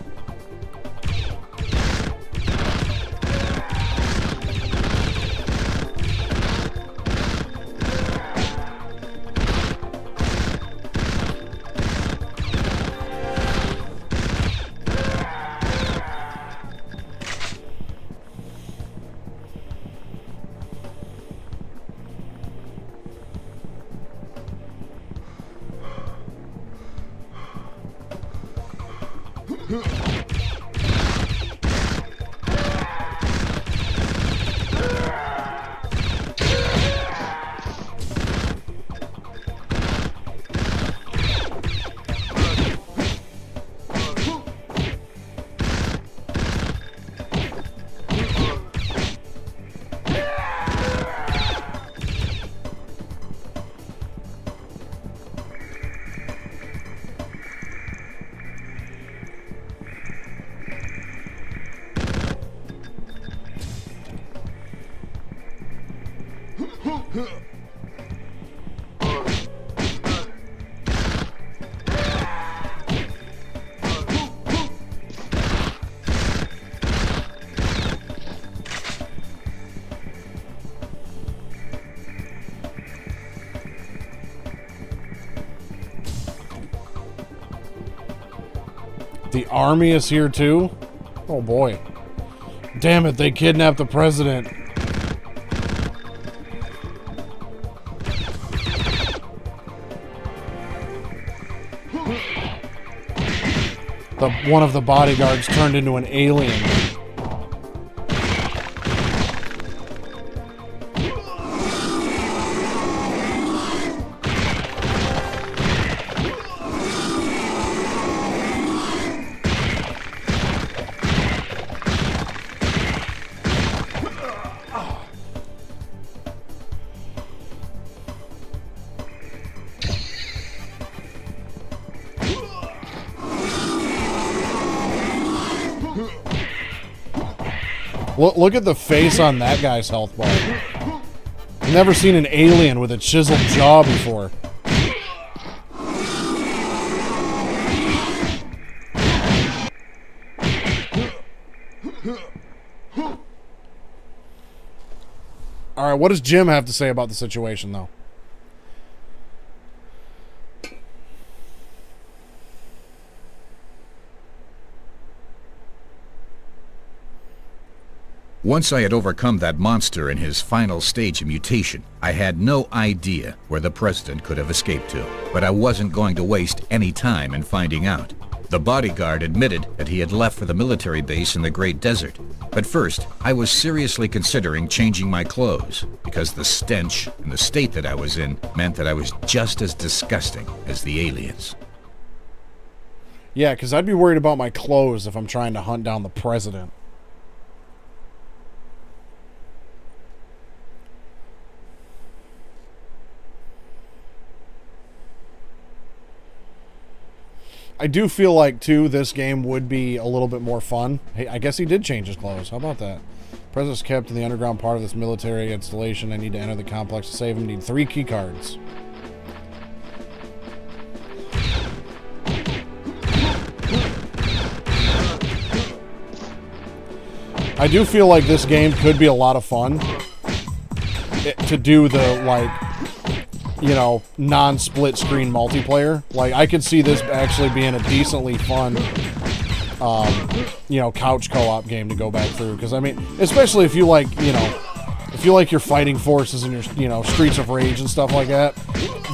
The army is here too? Oh boy. Damn it, they kidnapped the president. One of the bodyguards turned into an alien. Look at the face on that guy's health bar. I've never seen an alien with a chiseled jaw before. Alright, what does Jim have to say about the situation, though? Once I had overcome that monster in his final stage of mutation, I had no idea where the president could have escaped to, but I wasn't going to waste any time in finding out. The bodyguard admitted that he had left for the military base in the Great Desert. But first, I was seriously considering changing my clothes, because the stench and the state that I was in meant that I was just as disgusting as the aliens. Yeah, because I'd be worried about my clothes if I'm trying to hunt down the president. I do feel like, too, this game would be a little bit more fun. Hey, I guess he did change his clothes. How about that? President's kept in the underground part of this military installation. I need to enter the complex to save him. Need 3 key cards. I do feel like this game could be a lot of fun to do the, like, you know, non-split screen multiplayer. Like, I could see this actually being a decently fun, you know, couch co-op game to go back through. Because, I mean, especially if you like, you know, if you like your fighting forces and your, you know, Streets of Rage and stuff like that,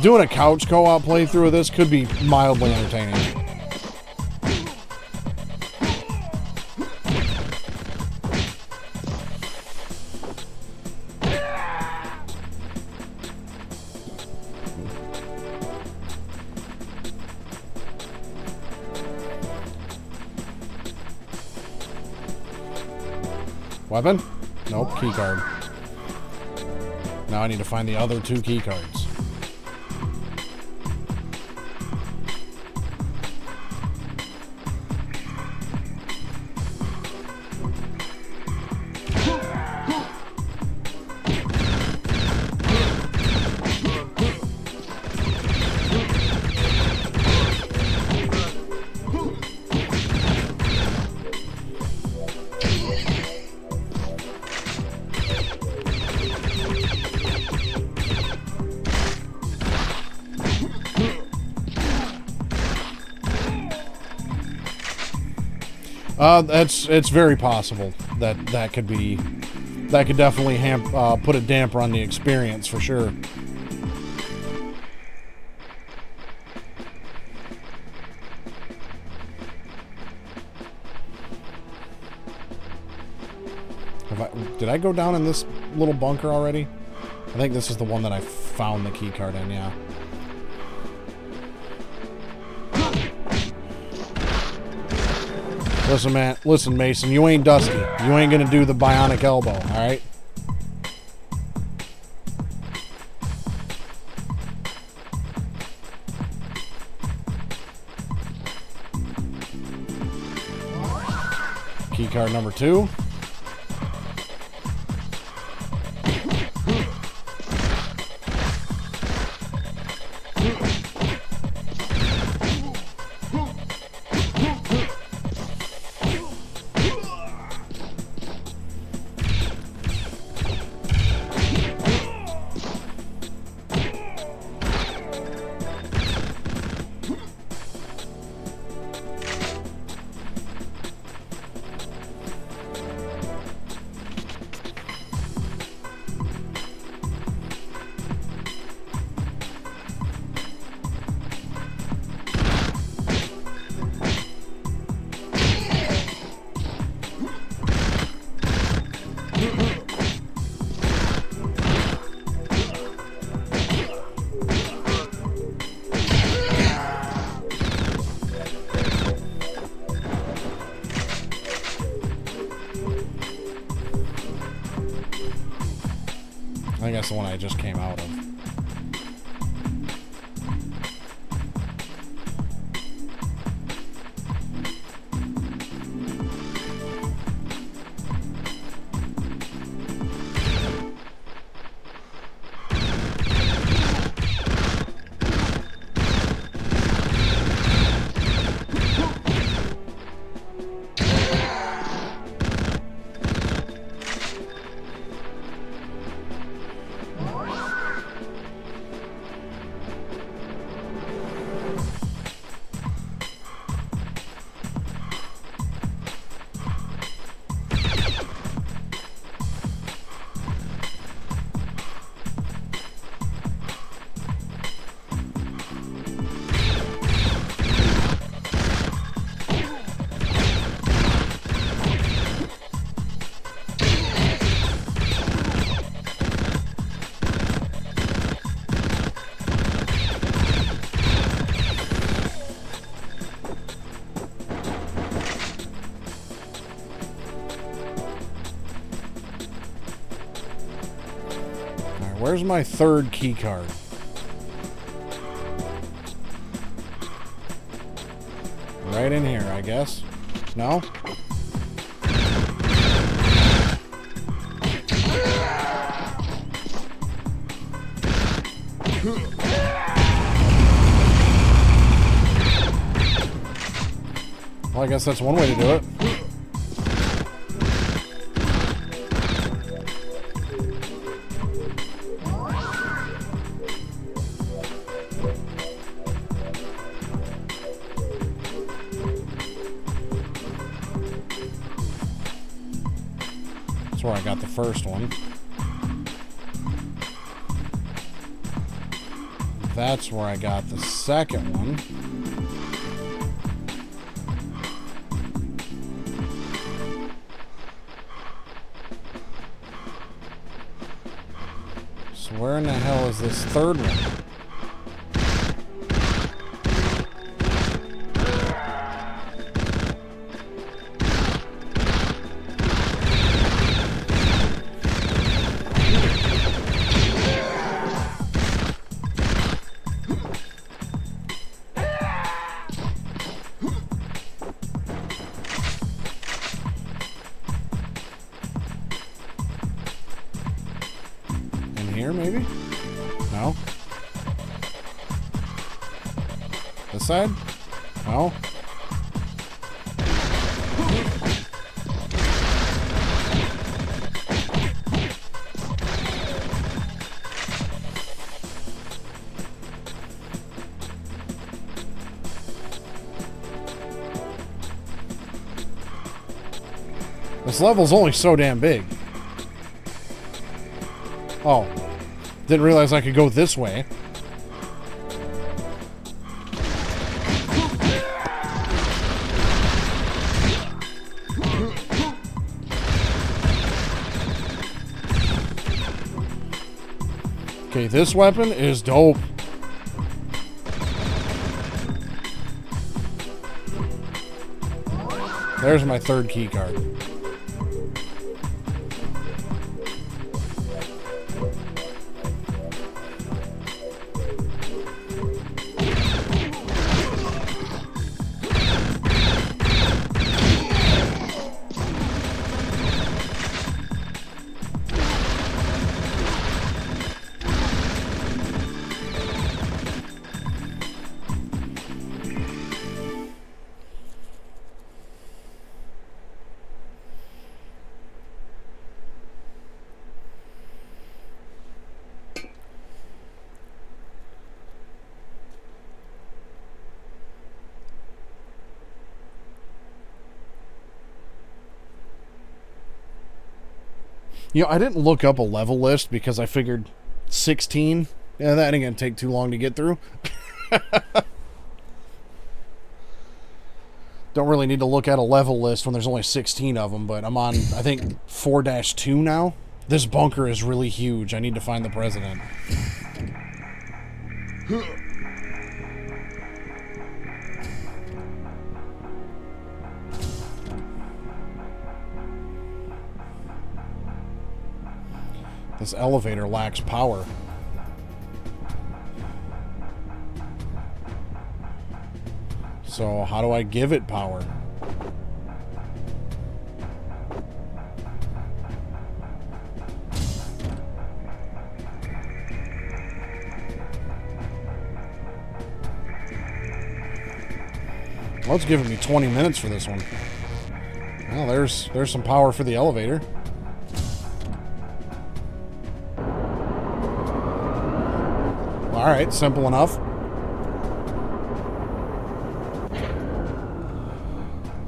doing a couch co-op playthrough of this could be mildly entertaining. Weapon? Nope, key card. Now I need to find the other 2 key cards. It's very possible that could definitely put a damper on the experience for sure. Did I go down in this little bunker already? I think this is the one that I found the key card in, yeah. Listen, man. Listen, Mason. You ain't Dusty. You ain't gonna do the bionic elbow, all right? Key card number 2. I think that's the one I just came out of. Where's my 3rd key card? Right in here, I guess. No? Well, I guess that's one way to do it. That's where I got the first one. That's where I got the second one. So where in the hell is this third one? Here, maybe? No? This side? No? This level's only so damn big. Oh. Didn't realize I could go this way. Okay, this weapon is dope. There's my third key card. You know, I didn't look up a level list because I figured 16. Yeah, that ain't gonna take too long to get through. Don't really need to look at a level list when there's only 16 of them, but I'm on, I think, 4-2 now. This bunker is really huge. I need to find the president. This elevator lacks power. So how do I give it power? Well, it's giving me 20 minutes for this one. Well, there's some power for the elevator. Alright, simple enough.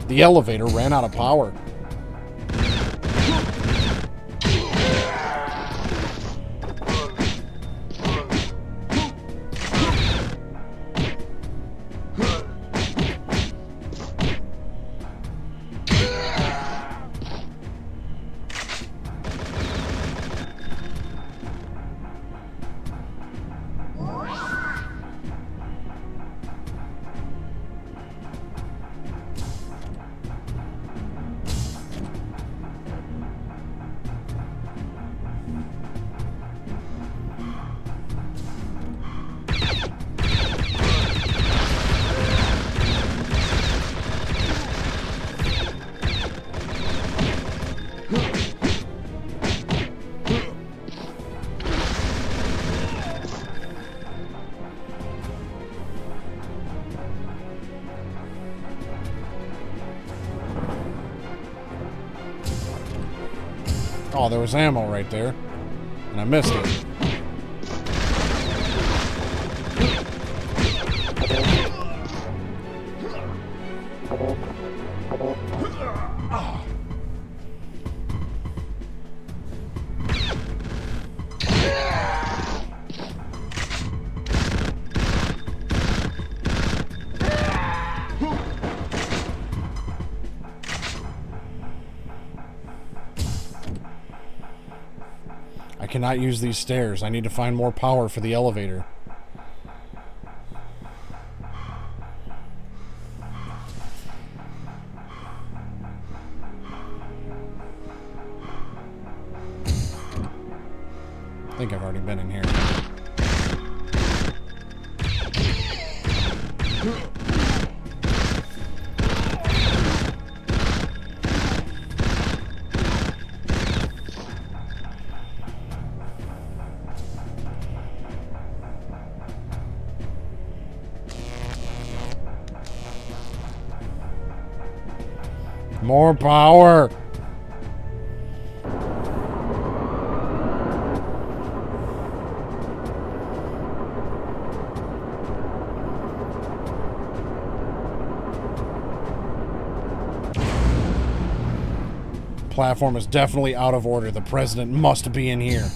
The elevator ran out of power. Oh, there was ammo right there. And I missed it. I cannot use these stairs. I need to find more power for the elevator. I think I've already been in here. More power! Platform is definitely out of order. The president must be in here.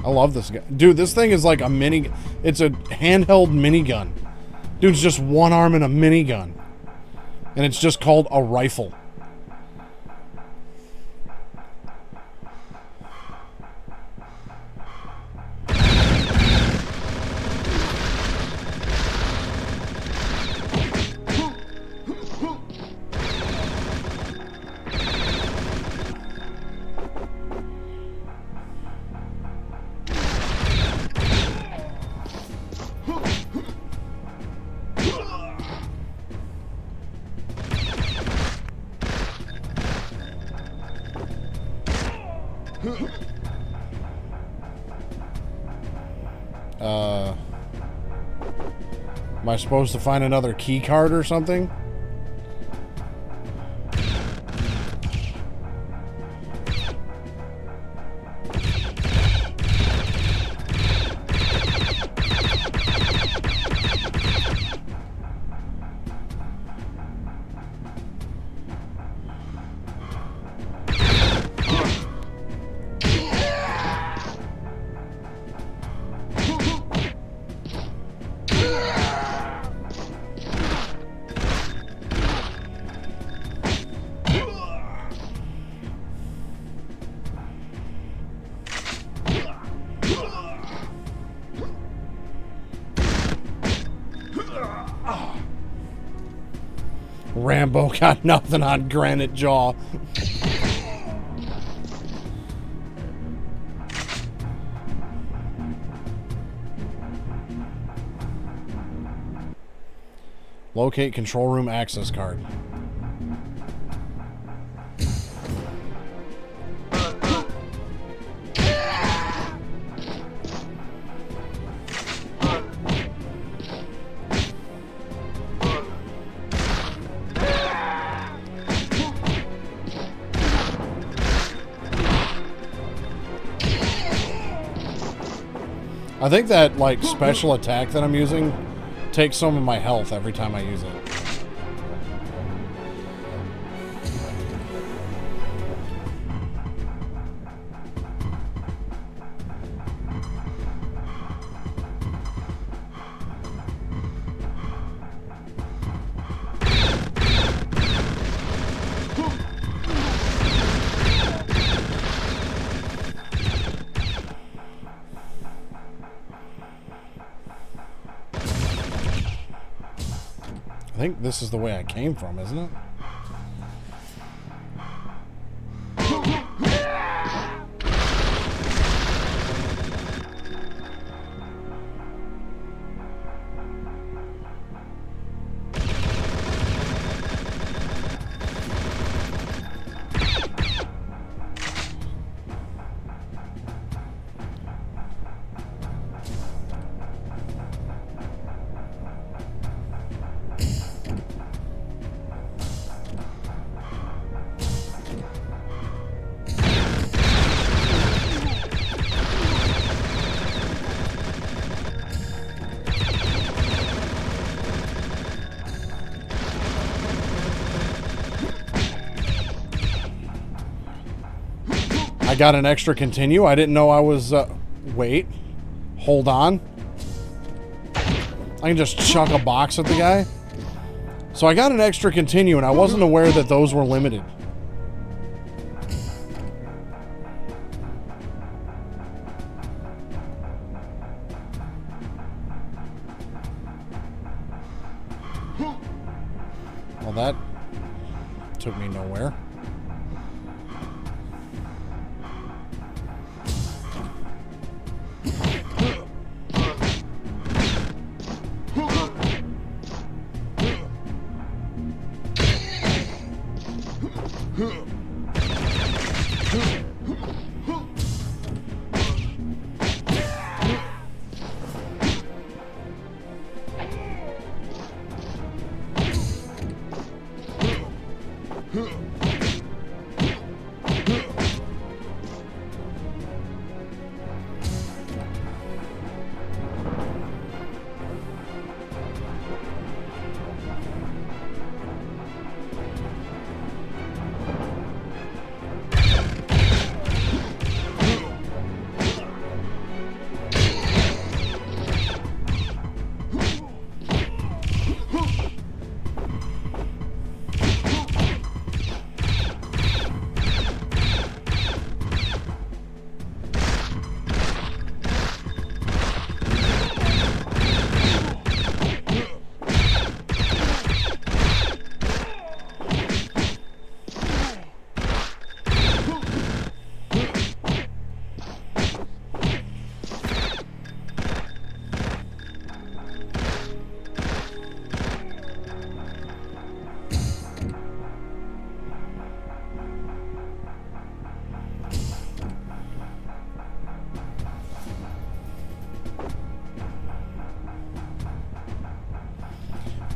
I love this guy. Dude, this thing is like a mini... It's a handheld minigun. Dude's just one arm in a minigun. And it's just called a rifle. Am I supposed to find another key card or something? Rambo got nothing on Granite Jaw. Locate control room access card. I think that, like, special attack that I'm using takes some of my health every time I use it. I think this is the way I came from, isn't it? I got an extra continue. I didn't know I was... wait. Hold on. I can just chuck a box at the guy. So I got an extra continue, and I wasn't aware that those were limited. Well, that took me nowhere.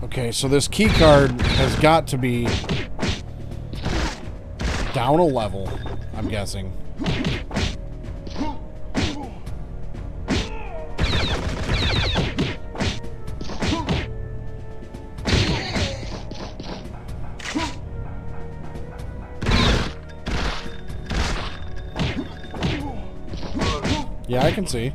Okay, so this key card has got to be down a level, I'm guessing. Yeah, I can see.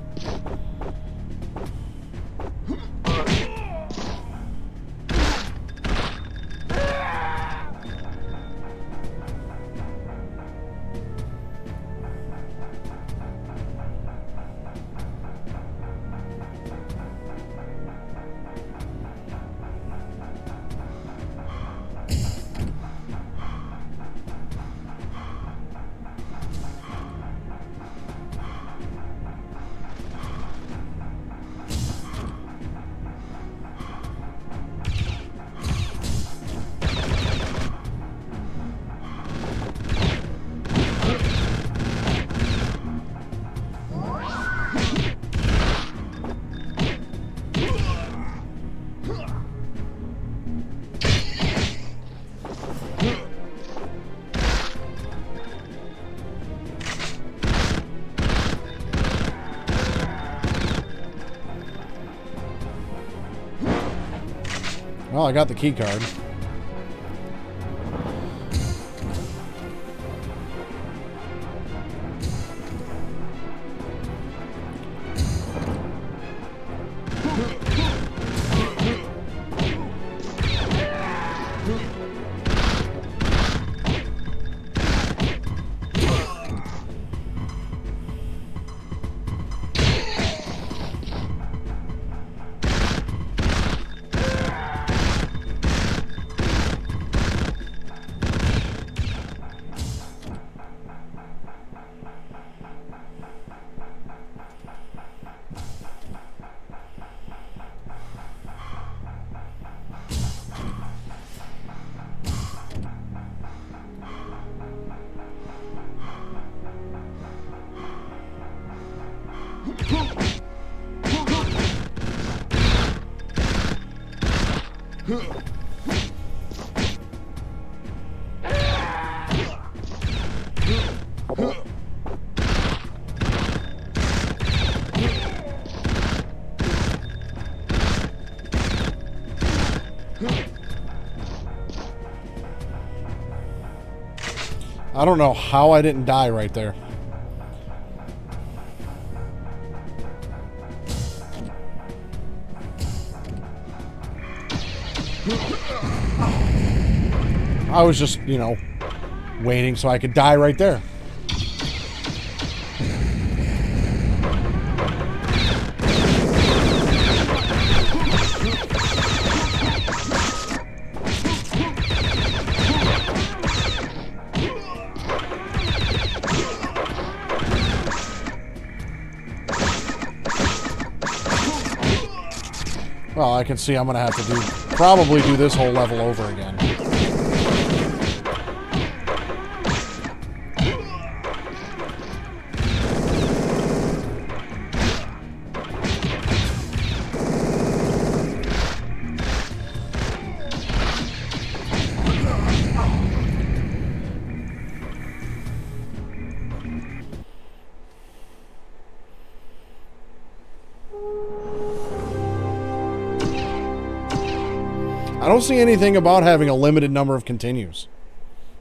Well, I got the key card. I don't know how I didn't die right there. I was just, you know, waiting so I could die right there. Well, I can see I'm going to have to probably do this whole level over again. I don't see anything about having a limited number of continues.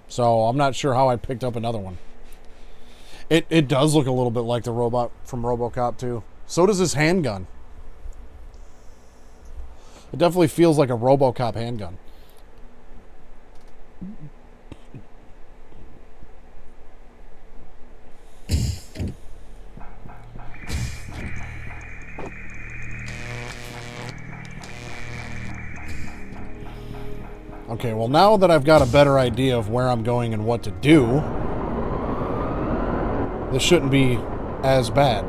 So I'm not sure how I picked up another one. It does look a little bit like the robot from RoboCop 2. So does his handgun. It definitely feels like a RoboCop handgun. Okay, well now that I've got a better idea of where I'm going and what to do, this shouldn't be as bad.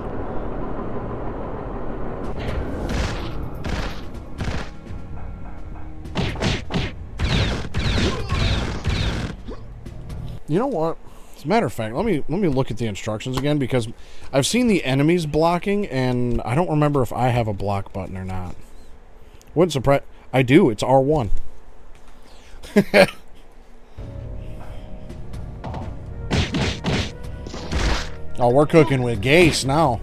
You know what? As a matter of fact, let me look at the instructions again, because I've seen the enemies blocking and I don't remember if I have a block button or not. Wouldn't surprise. I do. It's R1. Oh, we're cooking with Gase now.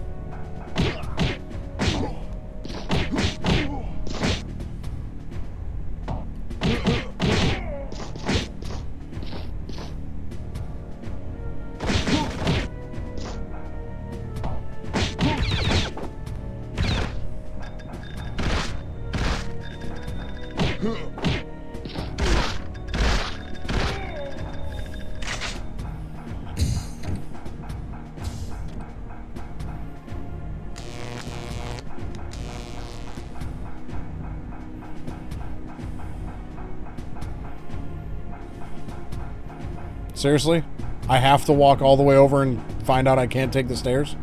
Seriously? I have to walk all the way over and find out I can't take the stairs?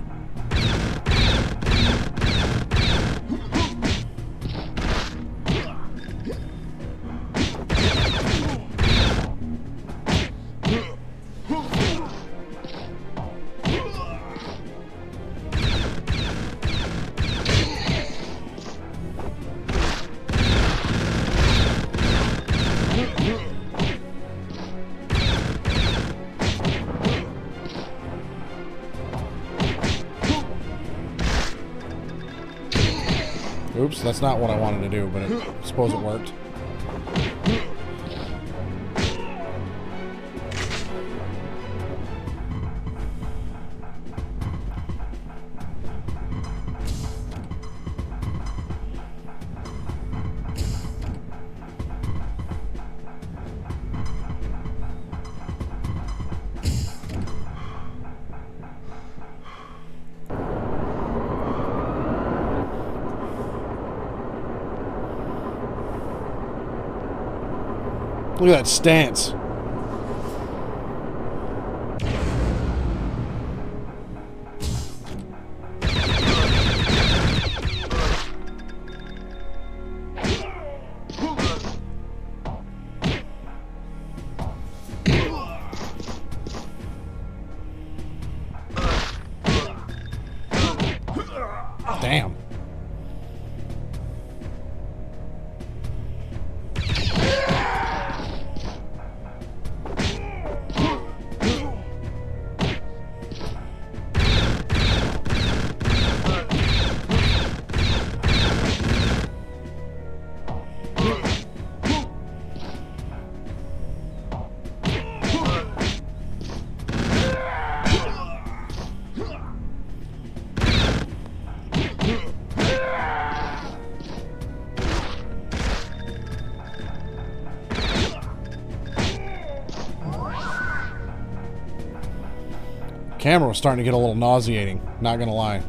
Oops, that's not what I wanted to do, but I suppose it worked. Look at that stance. Damn. Camera was starting to get a little nauseating, not gonna lie.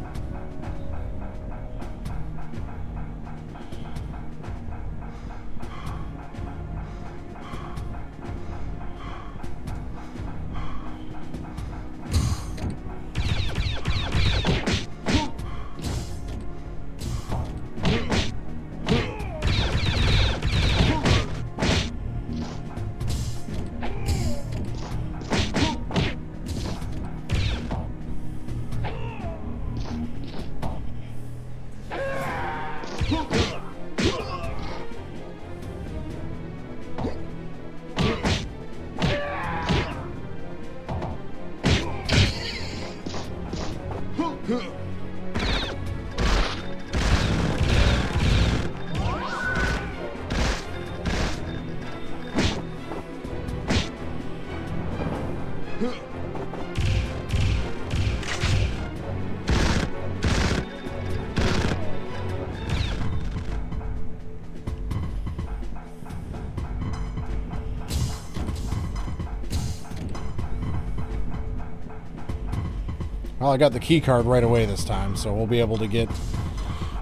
Well, I got the key card right away this time, so we'll be able to get...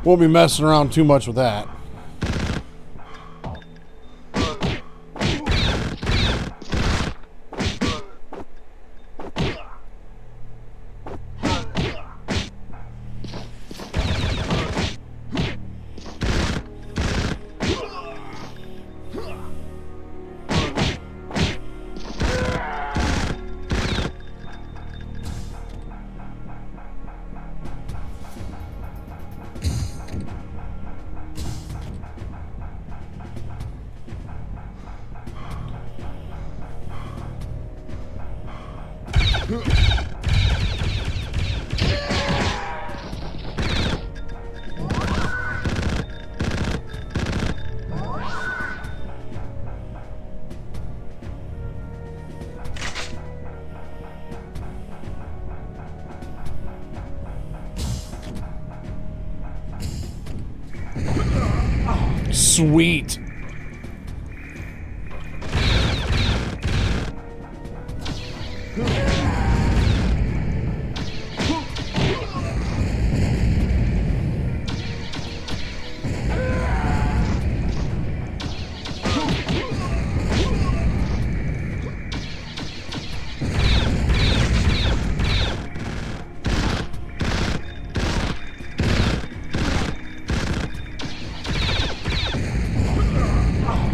Won't be messing around too much with that. Sweet.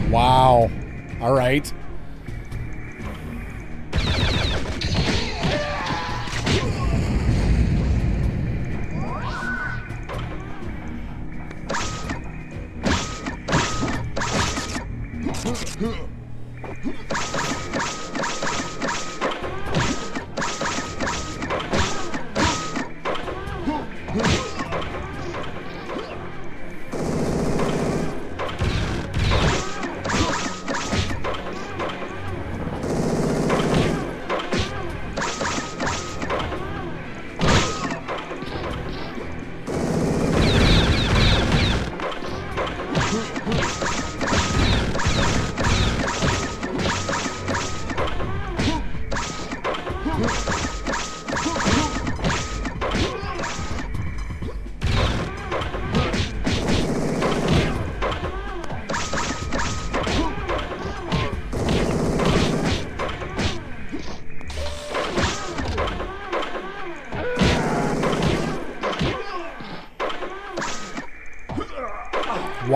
Wow. All right.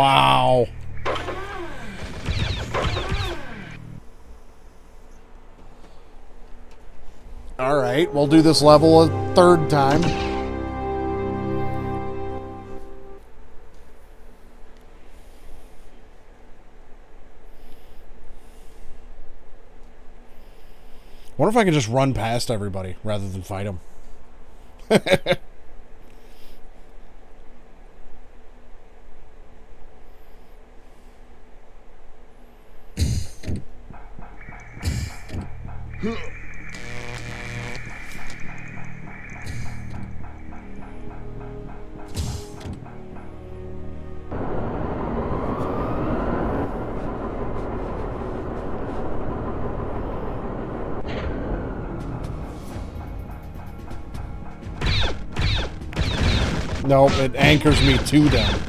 Wow. Alright, we'll do this level a third time. I wonder if I can just run past everybody rather than fight them. Nope, it anchors me to them.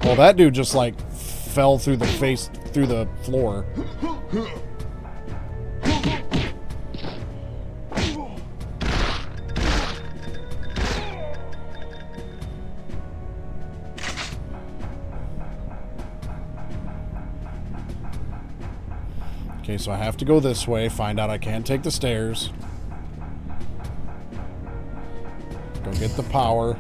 Well, that dude just like fell through the floor. Okay, so I have to go this way, find out I can't take the stairs. Go get the power.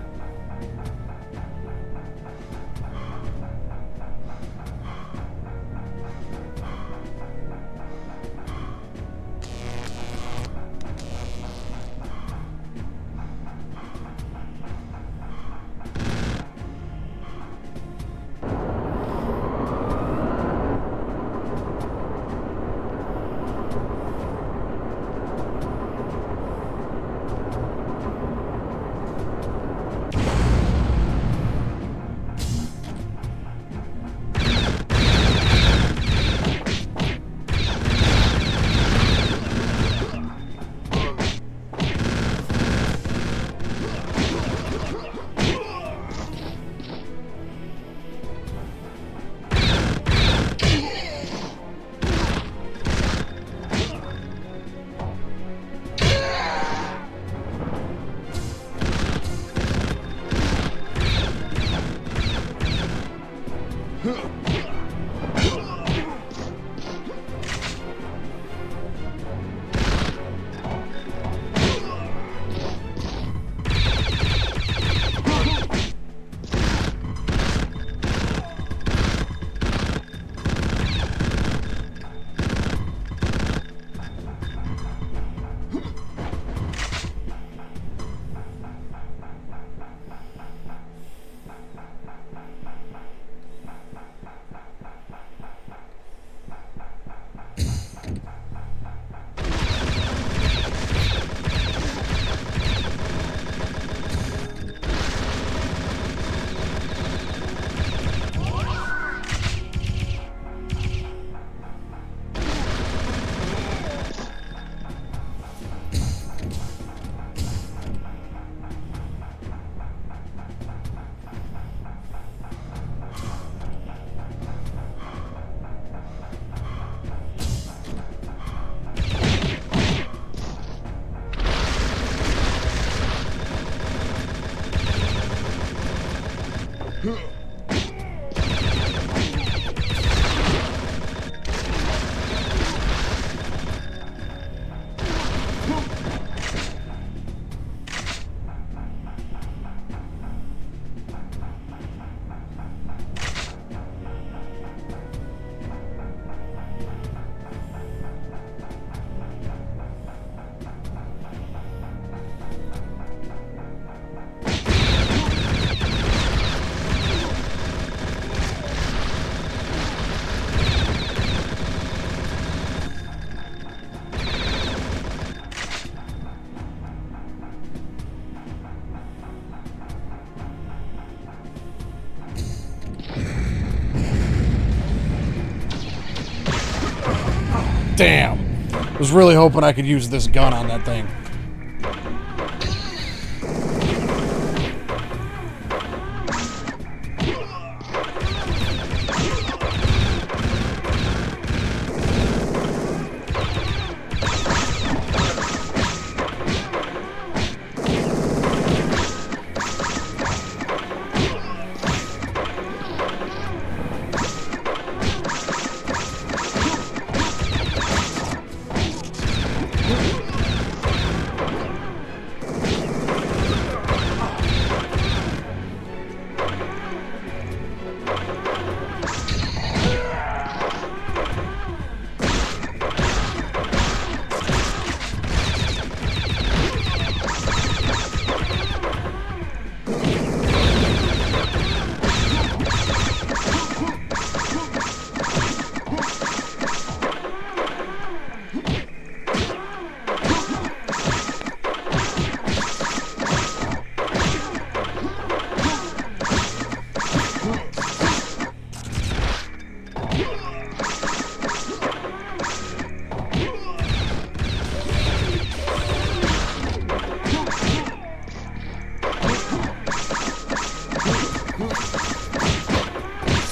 Damn. I was really hoping I could use this gun on that thing.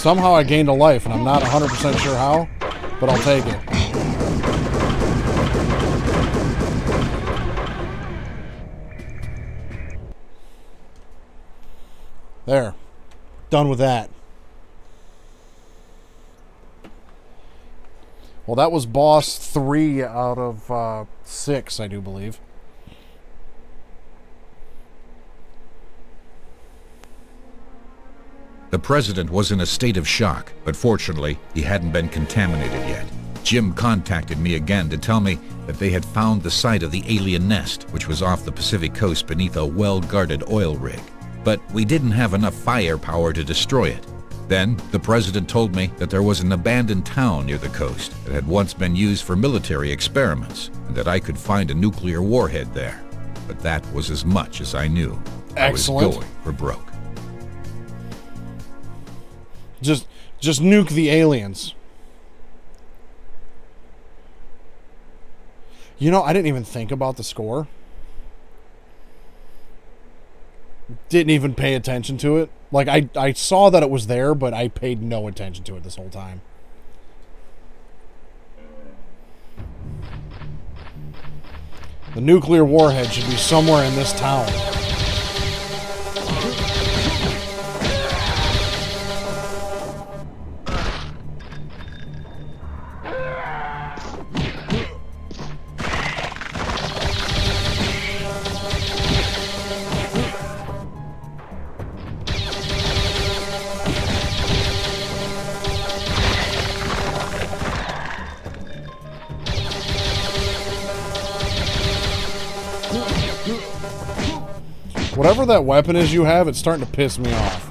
Somehow I gained a life, and I'm not 100% sure how, but I'll take it. There. Done with that. Well, that was boss 3 out of 6, I do believe. The president was in a state of shock, but fortunately, he hadn't been contaminated yet. Jim contacted me again to tell me that they had found the site of the alien nest, which was off the Pacific coast beneath a well-guarded oil rig. But we didn't have enough firepower to destroy it. Then, the president told me that there was an abandoned town near the coast that had once been used for military experiments, and that I could find a nuclear warhead there. But that was as much as I knew. Excellent. I was going for broke. Just nuke the aliens. You know, I didn't even think about the score. Didn't even pay attention to it. Like, I saw that it was there, but I paid no attention to it this whole time. The nuclear warhead should be somewhere in this town. Whatever that weapon is you have, it's starting to piss me off.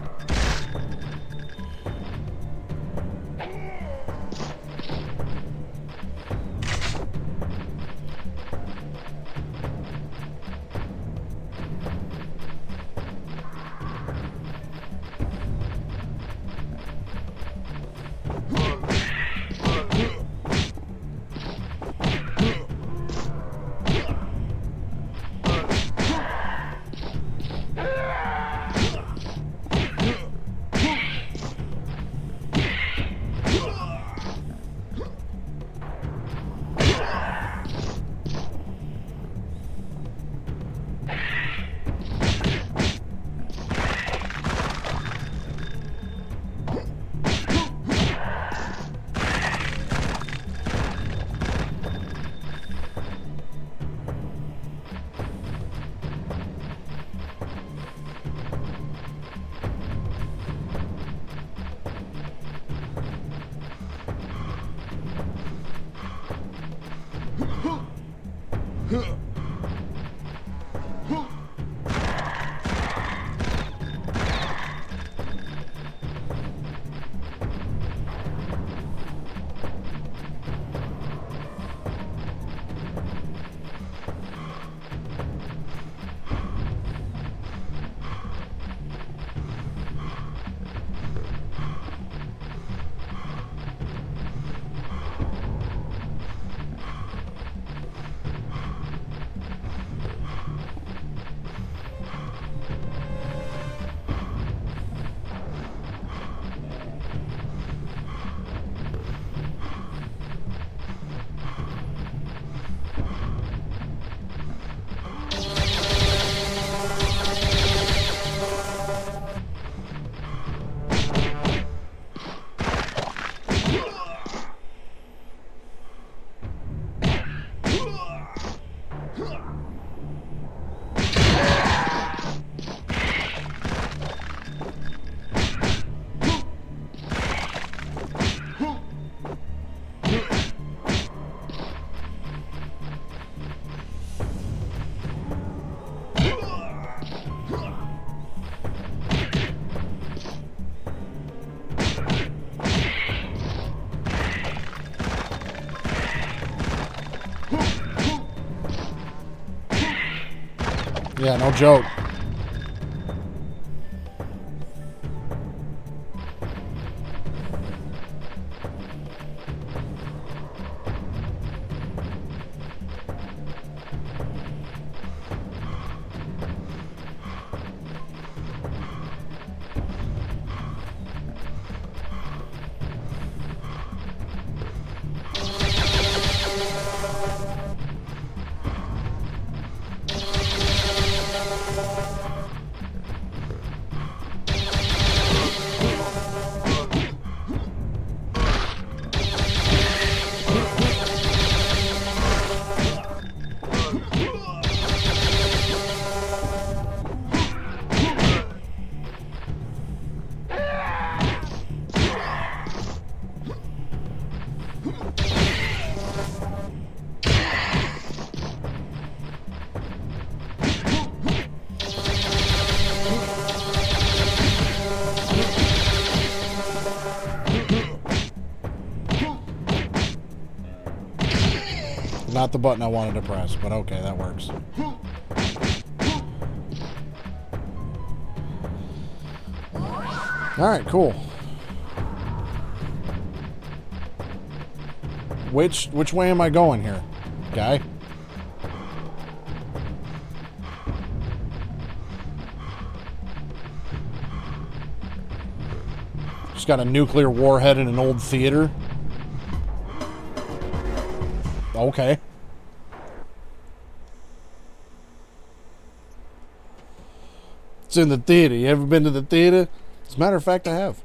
Yeah, no joke. not the button I wanted to press, but okay, that works. Alright, cool. Which way am I going here, guy? Just got a nuclear warhead in an old theater. Okay. It's in the theater. You ever been to the theater? As a matter of fact, I have.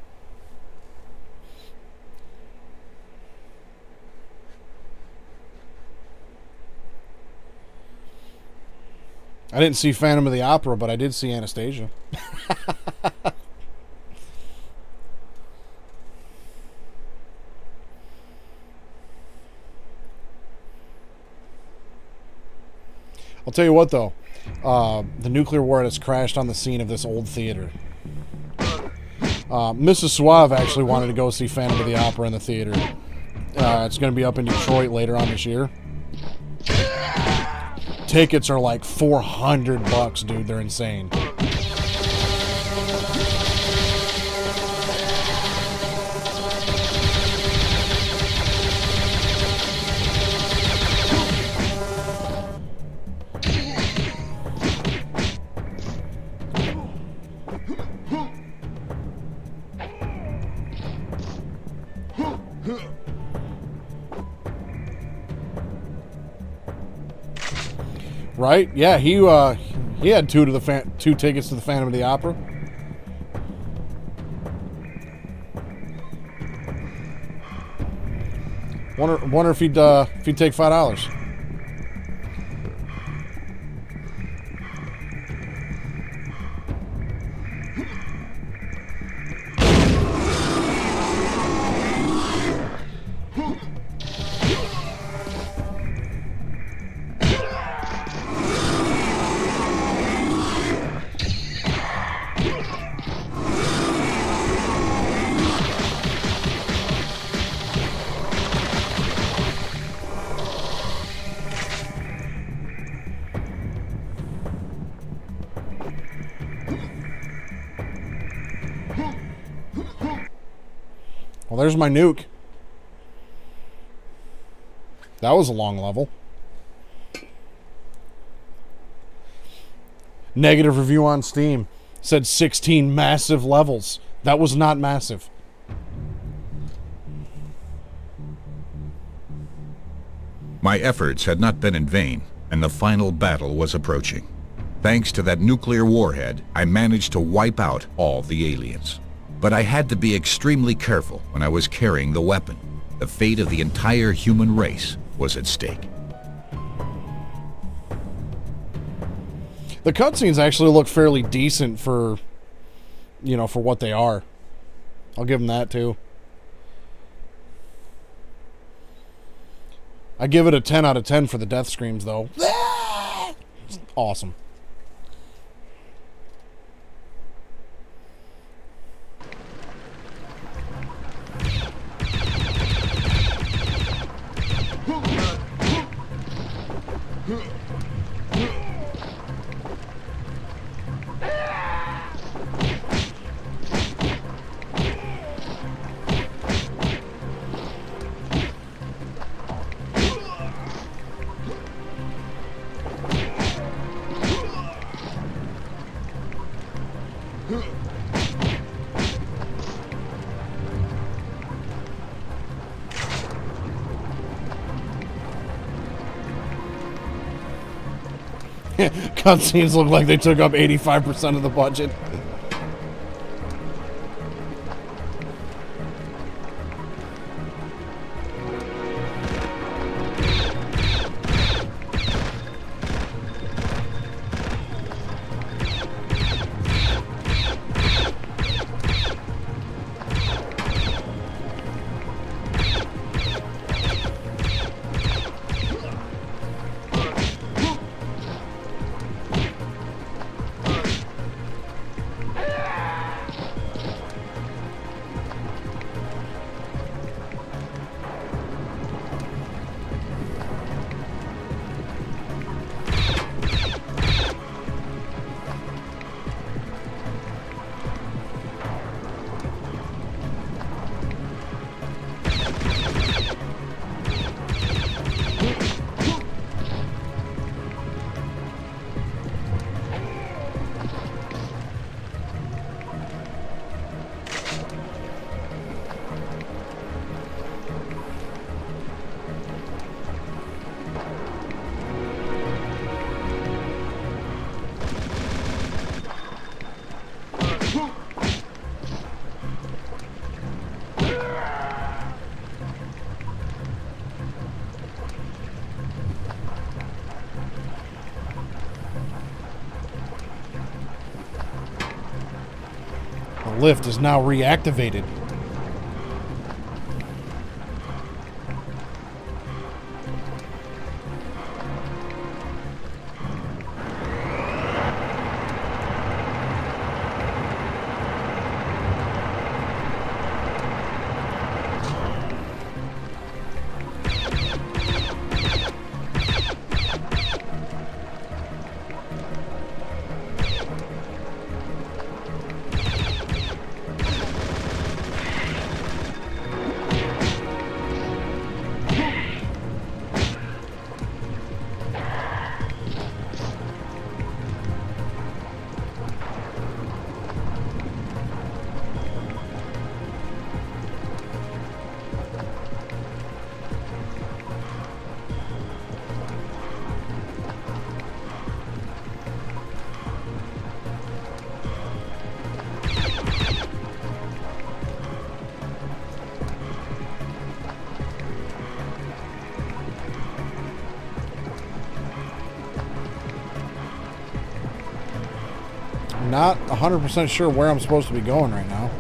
I didn't see Phantom of the Opera, but I did see Anastasia. I'll tell you what, though. The nuclear warhead has crashed on the scene of this old theater. Mrs. Suave actually wanted to go see Phantom of the Opera in the theater. It's going to be up in Detroit later on this year. Tickets are like $400, dude. They're insane. Right? Yeah, he had two tickets to the Phantom of the Opera. Wonder if he'd take $5. Well, there's my nuke. That was a long level. Negative review on Steam. Said 16 massive levels. That was not massive. My efforts had not been in vain, and the final battle was approaching. Thanks to that nuclear warhead, I managed to wipe out all the aliens. But I had to be extremely careful when I was carrying the weapon. The fate of the entire human race was at stake. The cutscenes actually look fairly decent for, for what they are. I'll give them that too. I give it a 10 out of 10 for the death screams though. Awesome. Cutscenes look like they took up 85% of the budget. lift is now reactivated. Not 100% sure where I'm supposed to be going right now.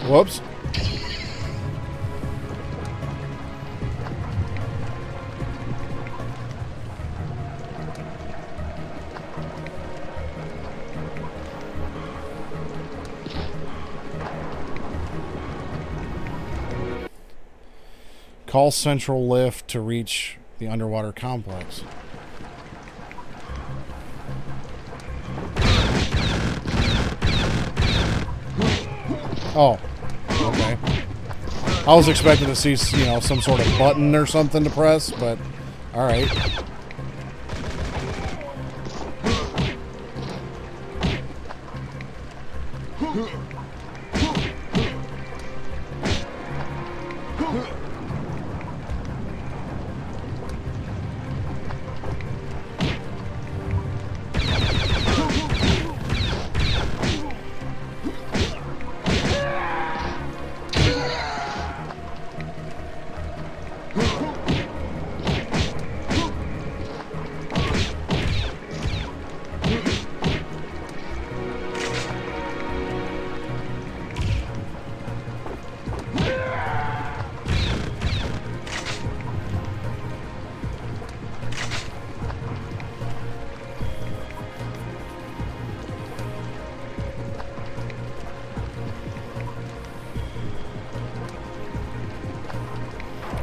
Whoops. Call Central Lift to reach the underwater complex. Oh, okay. I was expecting to see, you know, some sort of button or something to press, but all right.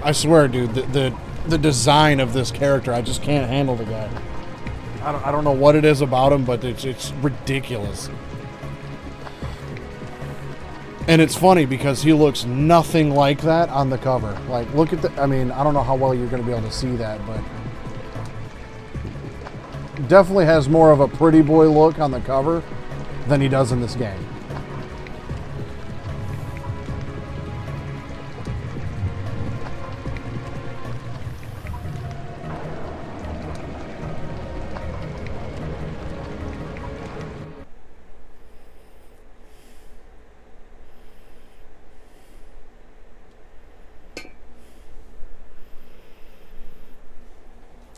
I swear, dude, the design of this character, I just can't handle the guy. I don't know what it is about him, but it's ridiculous. And it's funny because he looks nothing like that on the cover. Like, look at the... I mean, I don't know how well you're going to be able to see that, but... definitely has more of a pretty boy look on the cover than he does in this game.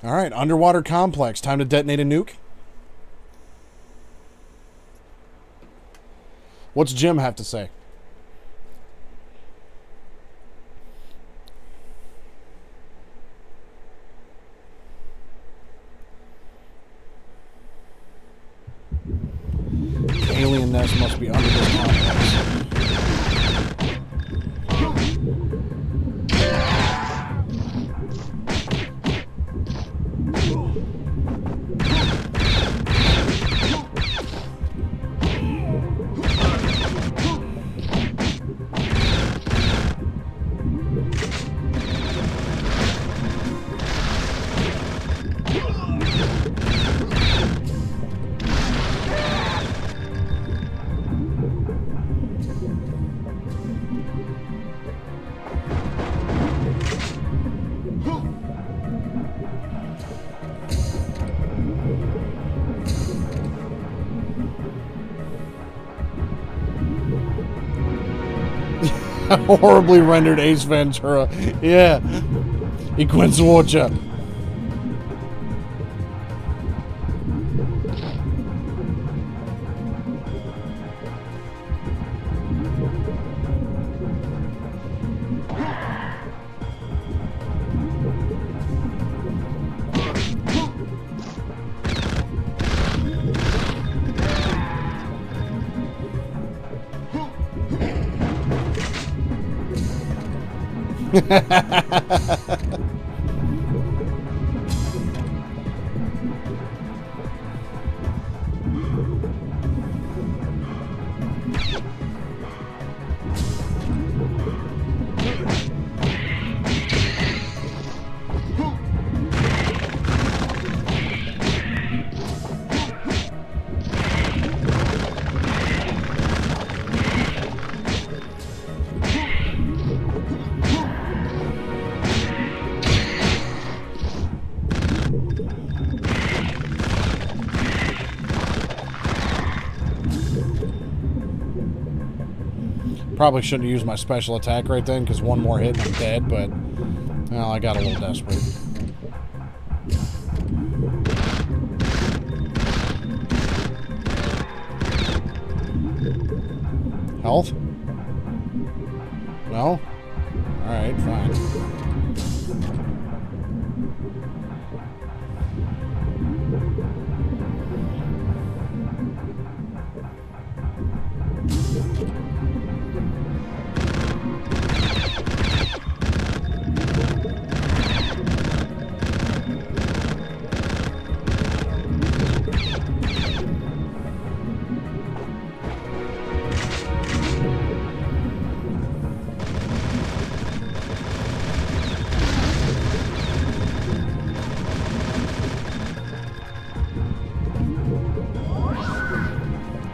All right, underwater complex. Time to detonate a nuke. What's Jim have to say? Alien nest must be under this complex. Horribly rendered Ace Ventura. Yeah. Y Quincewocha. Probably shouldn't have used my special attack right then, because one more hit and I'm dead, but well, I got a little desperate. Health? No? Alright, fine.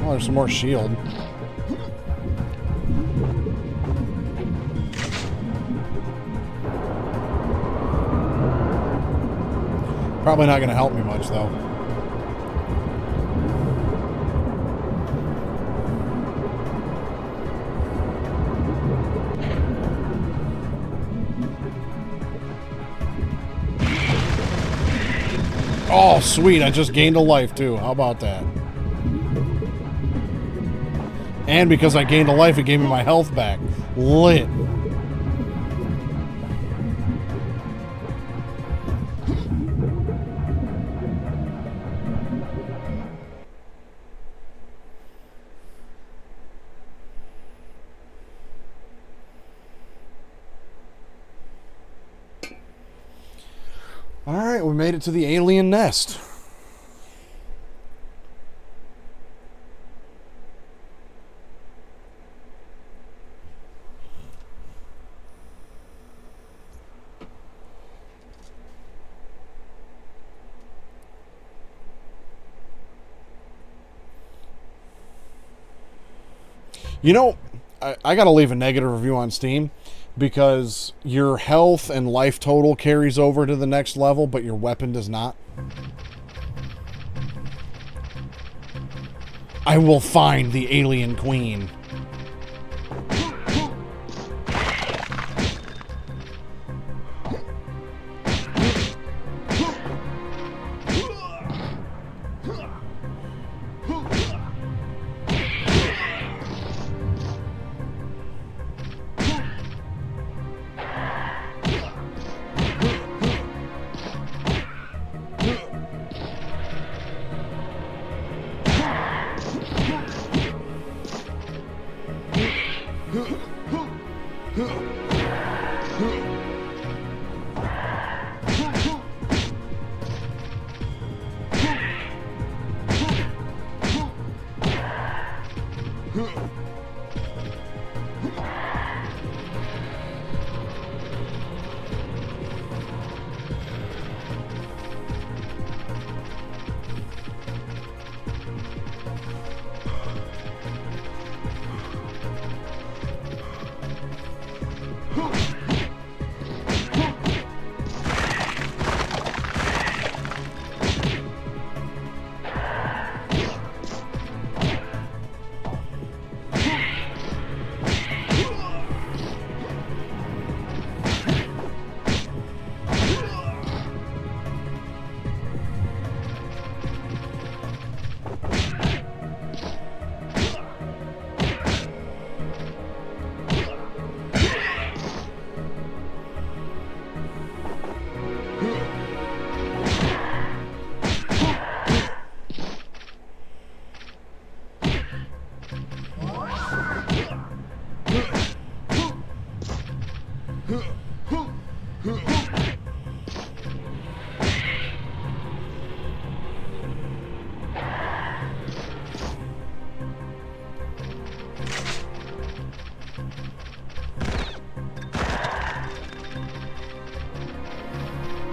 Oh, there's some more shield. Probably not going to help me much, though. Oh, sweet. I just gained a life, too. How about that? And because I gained a life, it gave me my health back. Lit. Alright, we made it to the alien nest. You know, I got to leave a negative review on Steam because your health and life total carries over to the next level, but your weapon does not. I will find the alien queen.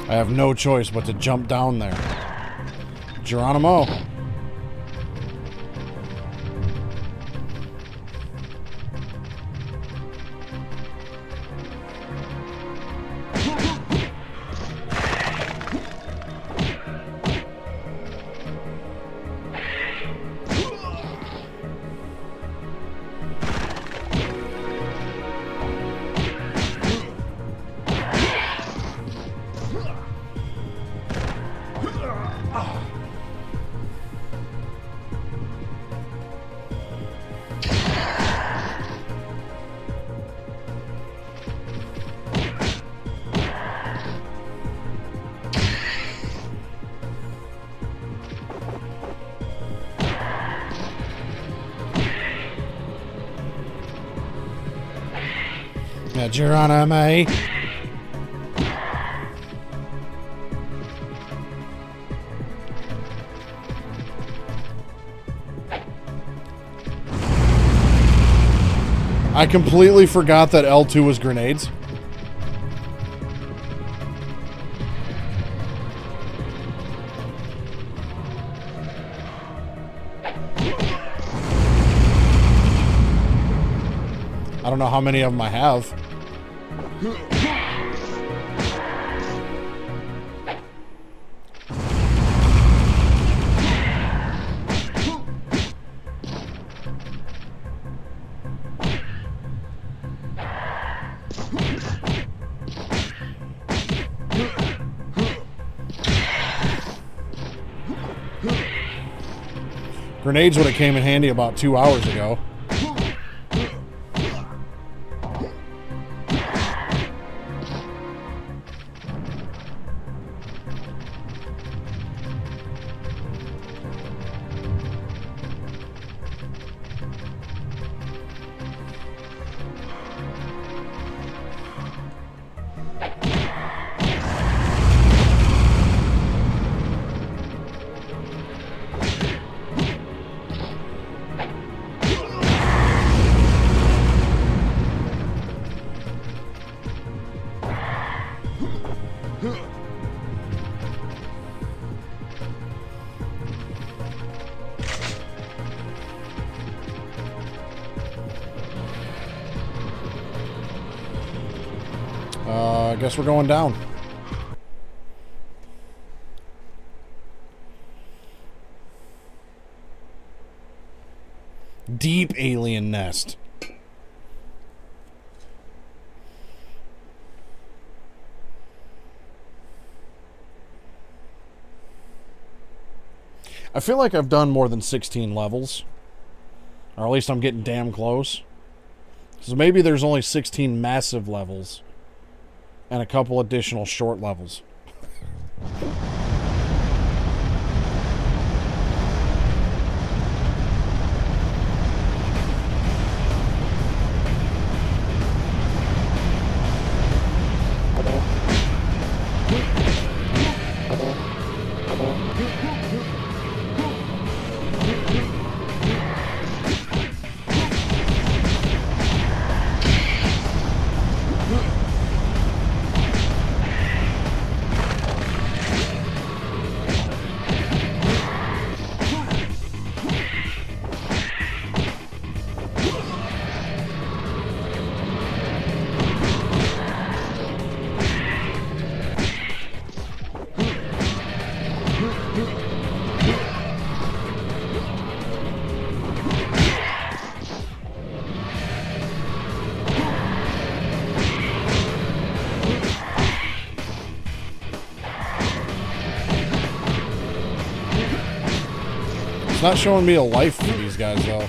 I have no choice but to jump down there. Geronimo. Yeah, Geronimo. I completely forgot that L2 was grenades. I don't know how many of them I have. Grenades would have came in handy about 2 hours ago. I guess we're going down. Deep alien nest. I feel like I've done more than 16 levels. Or at least I'm getting damn close. So maybe there's only 16 massive levels. And a couple additional short levels. It's not showing me a life for these guys, though.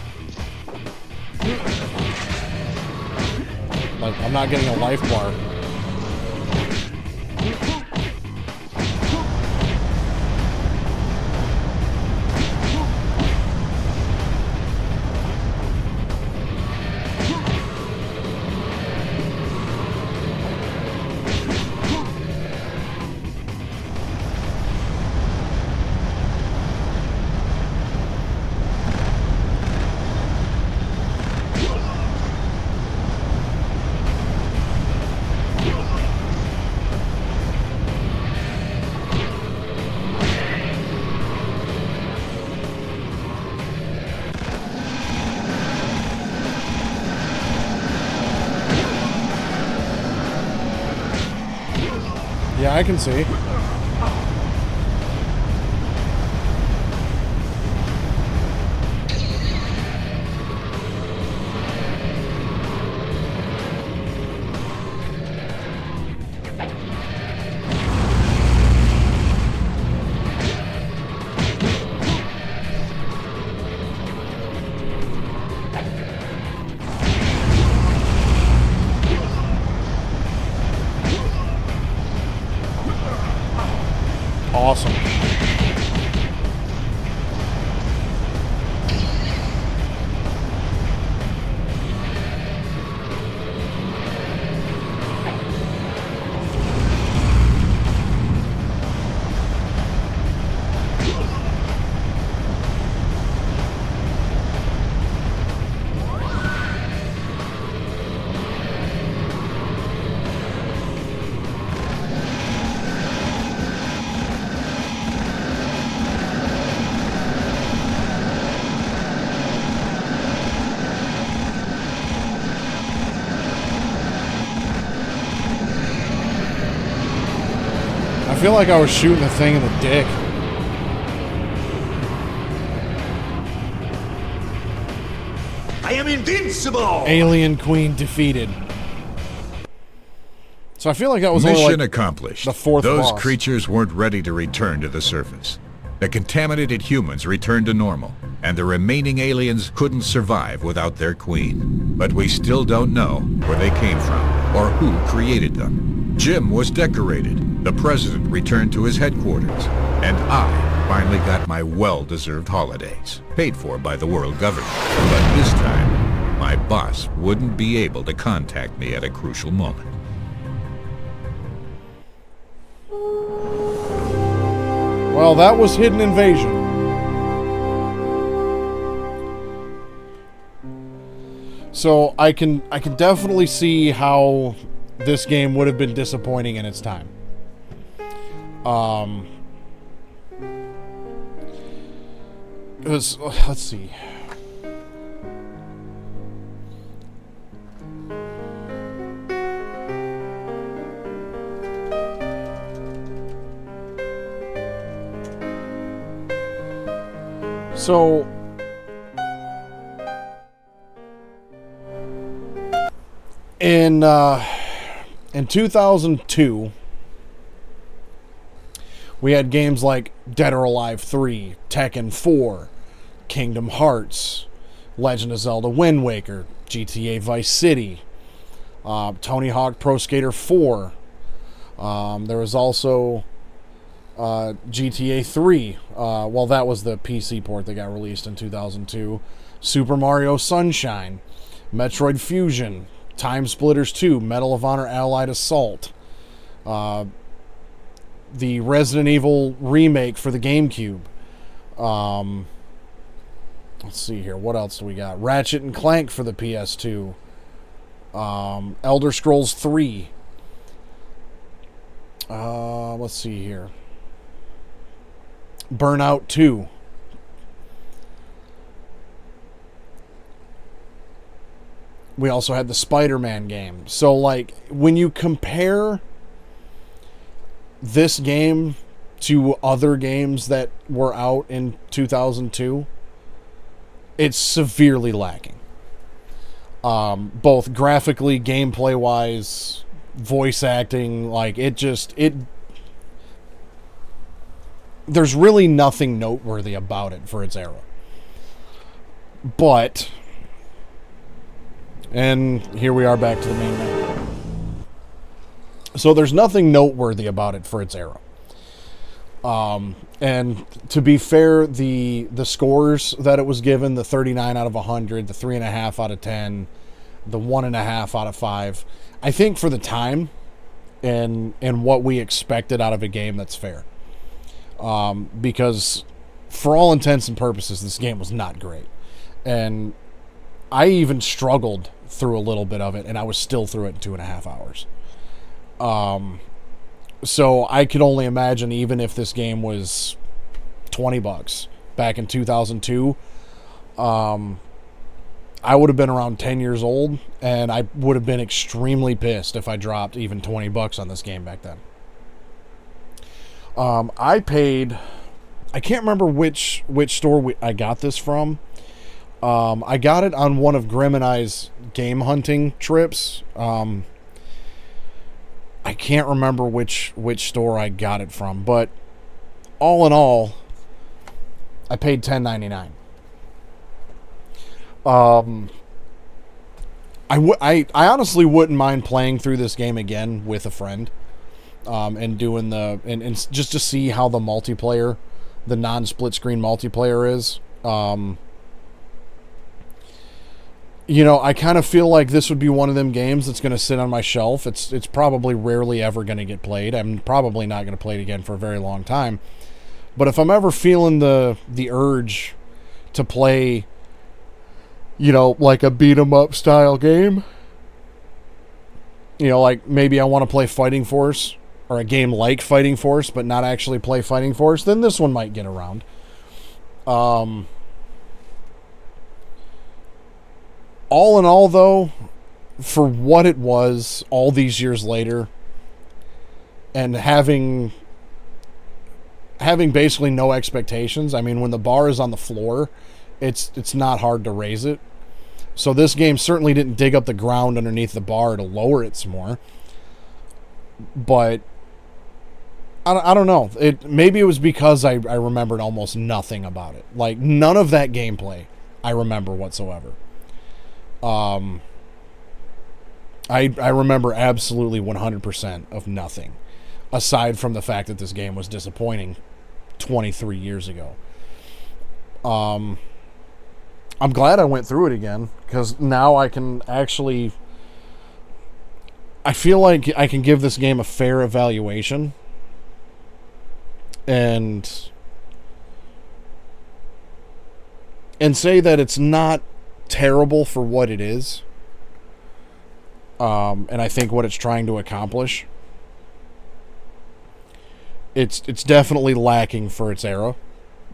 Like, I'm not getting a life bar. Yeah, I can see. Awesome. I feel like I was shooting a thing in the dick. I am invincible! Alien Queen defeated. So I feel like that was only Mission like accomplished. the fourth Those boss. creatures weren't ready to return to the surface. The contaminated humans returned to normal, and the remaining aliens couldn't survive without their queen. But we still don't know where they came from or who created them. Jim was decorated, the president returned to his headquarters, and I finally got my well-deserved holidays, paid for by the world government. But this time, my boss wouldn't be able to contact me at a crucial moment. Well, that was Hidden Invasion. So I can definitely see how this game would have been disappointing in its time. It was, let's see. So in 2002, we had games like Dead or Alive 3, Tekken 4, Kingdom Hearts, Legend of Zelda Wind Waker, GTA Vice City, Tony Hawk Pro Skater 4. There was also GTA 3. Well, that was the PC port that got released in 2002. Super Mario Sunshine, Metroid Fusion, Time Splitters 2, Medal of Honor Allied Assault, the Resident Evil remake for the GameCube. Let's see here. What else do we got? Ratchet and Clank for the PS2. Elder Scrolls 3. Let's see here. Burnout 2. We also had the Spider-Man game. So, like, when you compare this game to other games that were out in 2002, it's severely lacking. Both graphically, gameplay-wise, voice acting, like, there's really nothing noteworthy about it for its era. But, and here we are back to the main menu. So there's nothing noteworthy about it for its era. And to be fair, the scores that it was given, the 39 out of 100, the 3.5 out of 10, the 1.5 out of 5, I think for the time and what we expected out of a game, that's fair. Because for all intents and purposes, this game was not great. And I even struggled through a little bit of it, and I was still through it in 2.5 hours. So I could only imagine, even if this game was $20 back in 2002, I would have been around 10 years old, and I would have been extremely pissed if I dropped even $20 on this game back then. I paid, I can't remember which store I got this from. I got it on one of Grim and I's game hunting trips. I can't remember which store I got it from, but all in all, I paid $10.99. I honestly wouldn't mind playing through this game again with a friend, and doing and just to see how the multiplayer, the non-split screen multiplayer is. You know, I kind of feel like this would be one of them games that's going to sit on my shelf. It's probably rarely ever going to get played. I'm probably not going to play it again for a very long time. But if I'm ever feeling the urge to play, you know, like a beat-em-up style game, you know, like maybe I want to play Fighting Force, or a game like Fighting Force, but not actually play Fighting Force, then this one might get around. All in all, though, for what it was all these years later, and having basically no expectations, I mean, when the bar is on the floor, it's not hard to raise it. So this game certainly didn't dig up the ground underneath the bar to lower it some more. But I don't know. Maybe it was because I remembered almost nothing about it. Like, none of that gameplay I remember whatsoever. I remember absolutely 100% of nothing, aside from the fact that this game was disappointing 23 years ago. I'm glad I went through it again, because now I can actually, I feel like I can give this game a fair evaluation, and say that it's not terrible for what it is, and I think what it's trying to accomplish. It's definitely lacking for its era.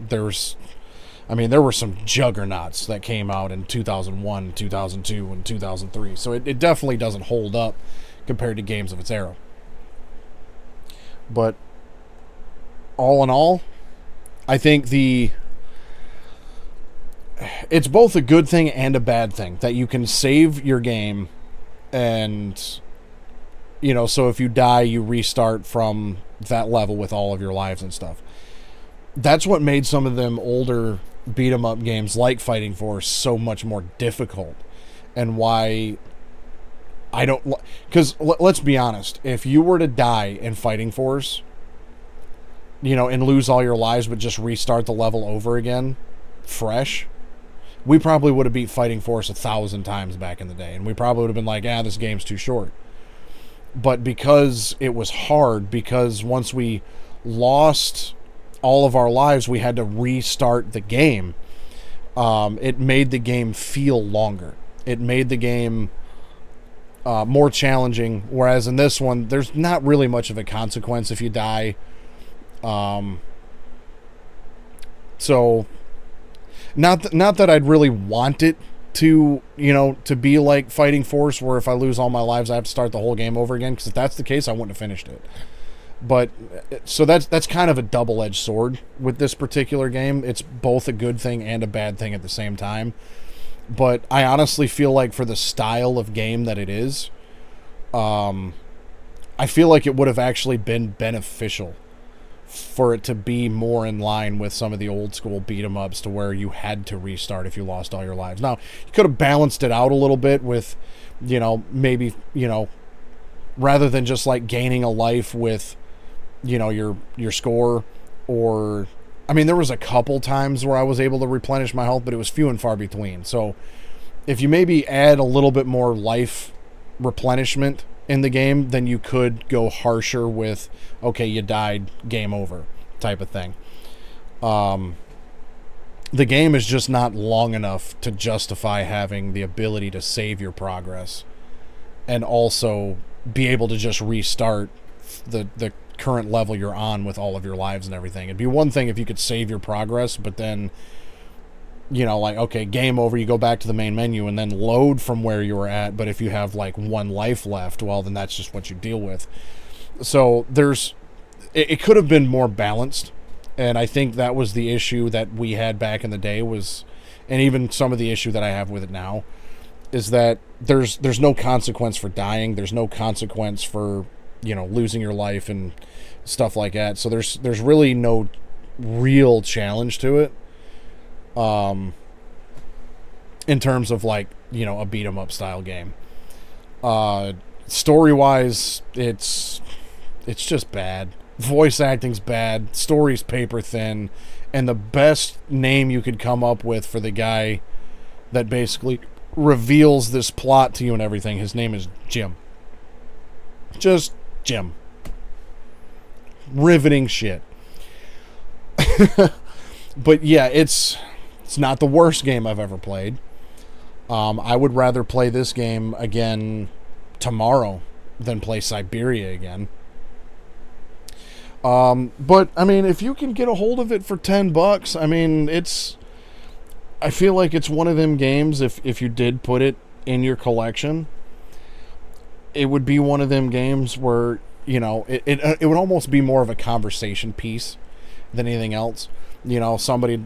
There were some juggernauts that came out in 2001, 2002, and 2003, so it definitely doesn't hold up compared to games of its era. But all in all, I think the it's both a good thing and a bad thing that you can save your game, and so if you die, you restart from that level with all of your lives and stuff. That's what made some of them older beat 'em up games like Fighting Force so much more difficult, and why I don't, because let's be honest, if you were to die in Fighting Force, and lose all your lives but just restart the level over again fresh, we probably would have beat Fighting Force 1,000 times back in the day, and we probably would have been like, this game's too short. But because it was hard, because once we lost all of our lives, we had to restart the game, it made the game feel longer. It made the game more challenging, whereas in this one, there's not really much of a consequence if you die. So, not that I'd really want it to be like Fighting Force, where if I lose all my lives, I have to start the whole game over again, because if that's the case, I wouldn't have finished it. But, so that's kind of a double-edged sword with this particular game. It's both a good thing and a bad thing at the same time. But I honestly feel like for the style of game that it is, I feel like it would have actually been beneficial for it to be more in line with some of the old school beat 'em ups, to where you had to restart if you lost all your lives. Now, you could have balanced it out a little bit with, maybe, rather than just like gaining a life with, your score, or, I mean, there was a couple times where I was able to replenish my health, but it was few and far between. So if you maybe add a little bit more life replenishment in the game, then you could go harsher with, okay, you died, game over type of thing. The game is just not long enough to justify having the ability to save your progress and also be able to just restart the current level you're on with all of your lives and everything. It'd be one thing if you could save your progress, but then, like, okay, game over, you go back to the main menu and then load from where you were at. But if you have like one life left, well, then that's just what you deal with. So it could have been more balanced. And I think that was the issue that we had back in the day was, and even some of the issue that I have with it now, is that there's no consequence for dying. There's no consequence for, losing your life and stuff like that. So there's really no real challenge to it. In terms of like, a beat 'em up style game. Story wise, it's just bad. Voice acting's bad. Story's paper thin. And the best name you could come up with for the guy that basically reveals this plot to you and everything, his name is Jim. Just Jim. Riveting shit. But yeah, it's not the worst game I've ever played. I would rather play this game again tomorrow than play Siberia again. But I mean, if you can get a hold of it for $10, I mean, I feel like it's one of them games, if you did put it in your collection, it would be one of them games where, it would almost be more of a conversation piece than anything else. Somebody,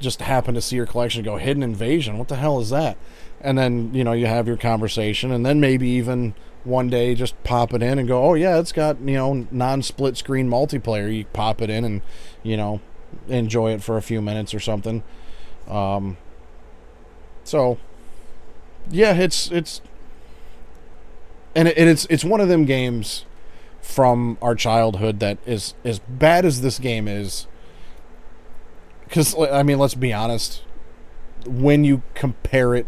just happened to see your collection and go, Hidden Invasion, what the hell is that? And then, you have your conversation, and then maybe even one day just pop it in and go, oh yeah, it's got, non-split screen multiplayer. You pop it in and, enjoy it for a few minutes or something. So yeah, it's one of them games from our childhood that is as bad as this game is. Because, I mean, let's be honest, when you compare it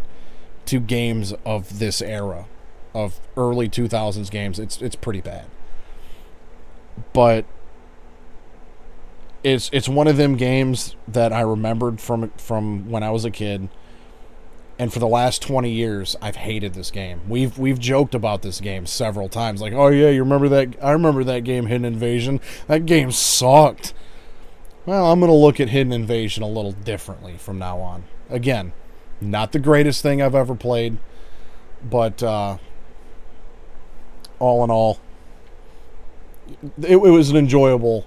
to games of this era, of early 2000s games, it's pretty bad. But it's one of them games that I remembered from when I was a kid, and for the last 20 years, I've hated this game. We've joked about this game several times, like, oh yeah, you remember that? I remember that game, Hidden Invasion. That game sucked. Well, I'm going to look at Hidden Invasion a little differently from now on. Again, not the greatest thing I've ever played, but all in all, it was an enjoyable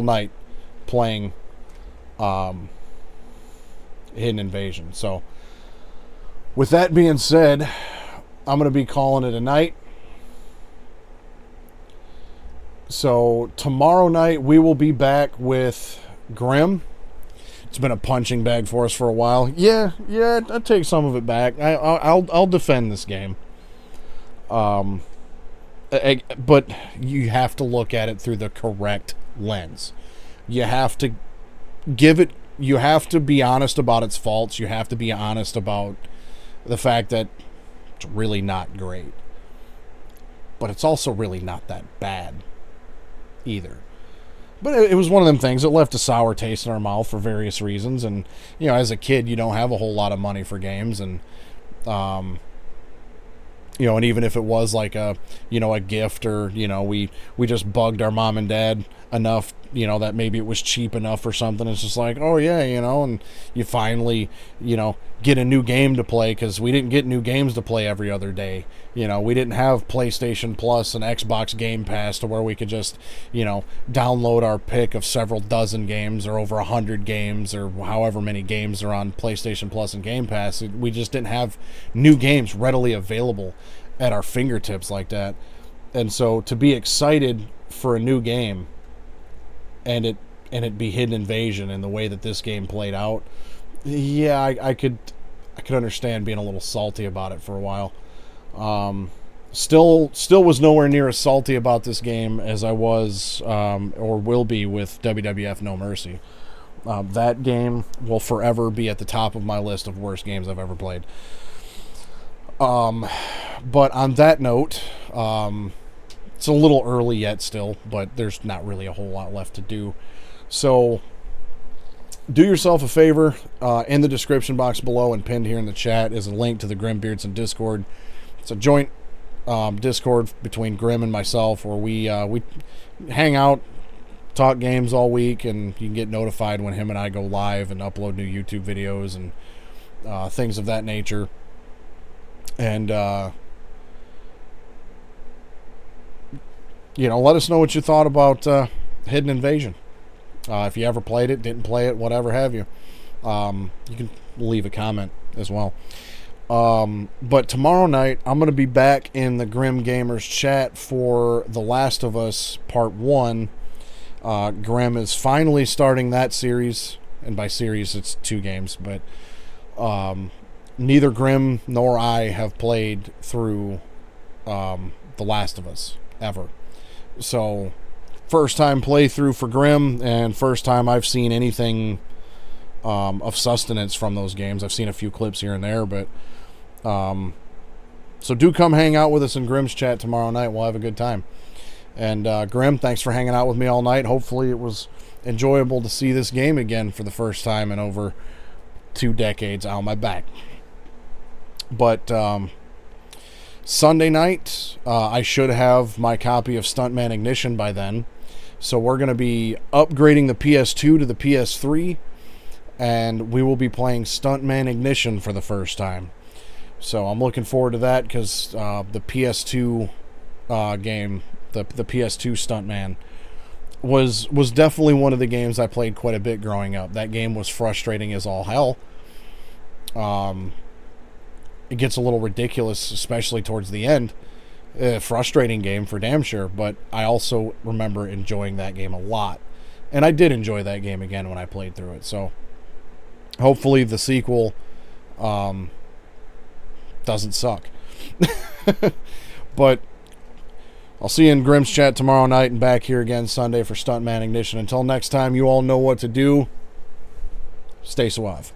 night playing Hidden Invasion. So, with that being said, I'm going to be calling it a night. So, tomorrow night we will be back with Grim. It's been a punching bag for us for a while. Yeah, I'll take some of it back. I'll defend this game. But you have to look at it through the correct lens. You have to you have to be honest about its faults. You have to be honest about the fact that it's really not great. But it's also really not that bad either. But it was one of them things that left a sour taste in our mouth for various reasons. And, as a kid, you don't have a whole lot of money for games. And, and even if it was like a gift, or, we just bugged our mom and dad enough, that maybe it was cheap enough or something. It's just like, oh yeah, and you finally, get a new game to play, because we didn't get new games to play every other day. We didn't have PlayStation Plus and Xbox Game Pass to where we could just, download our pick of several dozen games or over 100 games or however many games are on PlayStation Plus and Game Pass. We just didn't have new games readily available at our fingertips like that. And so to be excited for a new game and it be Hidden Invasion and the way that this game played out, yeah, I could understand being a little salty about it for a while. Still was nowhere near as salty about this game as I was or will be with WWF No Mercy. That game will forever be at the top of my list of worst games I've ever played. But on that note, it's a little early yet still, but there's not really a whole lot left to do. So do yourself a favor. In the description box below and pinned here in the chat is a link to the Grim Beardson Discord. It's a joint Discord between Grim and myself where we hang out, talk games all week, and you can get notified when him and I go live and upload new YouTube videos and things of that nature. And let us know what you thought about Hidden Invasion. If you ever played it, didn't play it, whatever have you. You can leave a comment as well. But tomorrow night, I'm going to be back in the Grim Gamers chat for The Last of Us Part 1. Grim is finally starting that series. And by series, it's 2 games. But neither Grim nor I have played through The Last of Us ever. So, first time playthrough for Grim, and first time I've seen anything of sustenance from those games. I've seen a few clips here and there, but so do come hang out with us in Grim's chat tomorrow night. We'll have a good time. And Grim, thanks for hanging out with me all night. Hopefully it was enjoyable to see this game again for the first time in over 2 decades on my back. But Sunday night, I should have my copy of Stuntman Ignition by then. So we're going to be upgrading the PS2 to the PS3, and we will be playing Stuntman Ignition for the first time. So I'm looking forward to that, because the PS2 game, the PS2 Stuntman, was definitely one of the games I played quite a bit growing up. That game was frustrating as all hell. It gets a little ridiculous, especially towards the end. Frustrating game for damn sure, but I also remember enjoying that game a lot. And I did enjoy that game again when I played through it. So hopefully the sequel doesn't suck. But I'll see you in Grim's chat tomorrow night and back here again Sunday for Stuntman Ignition. Until next time, you all know what to do. Stay suave.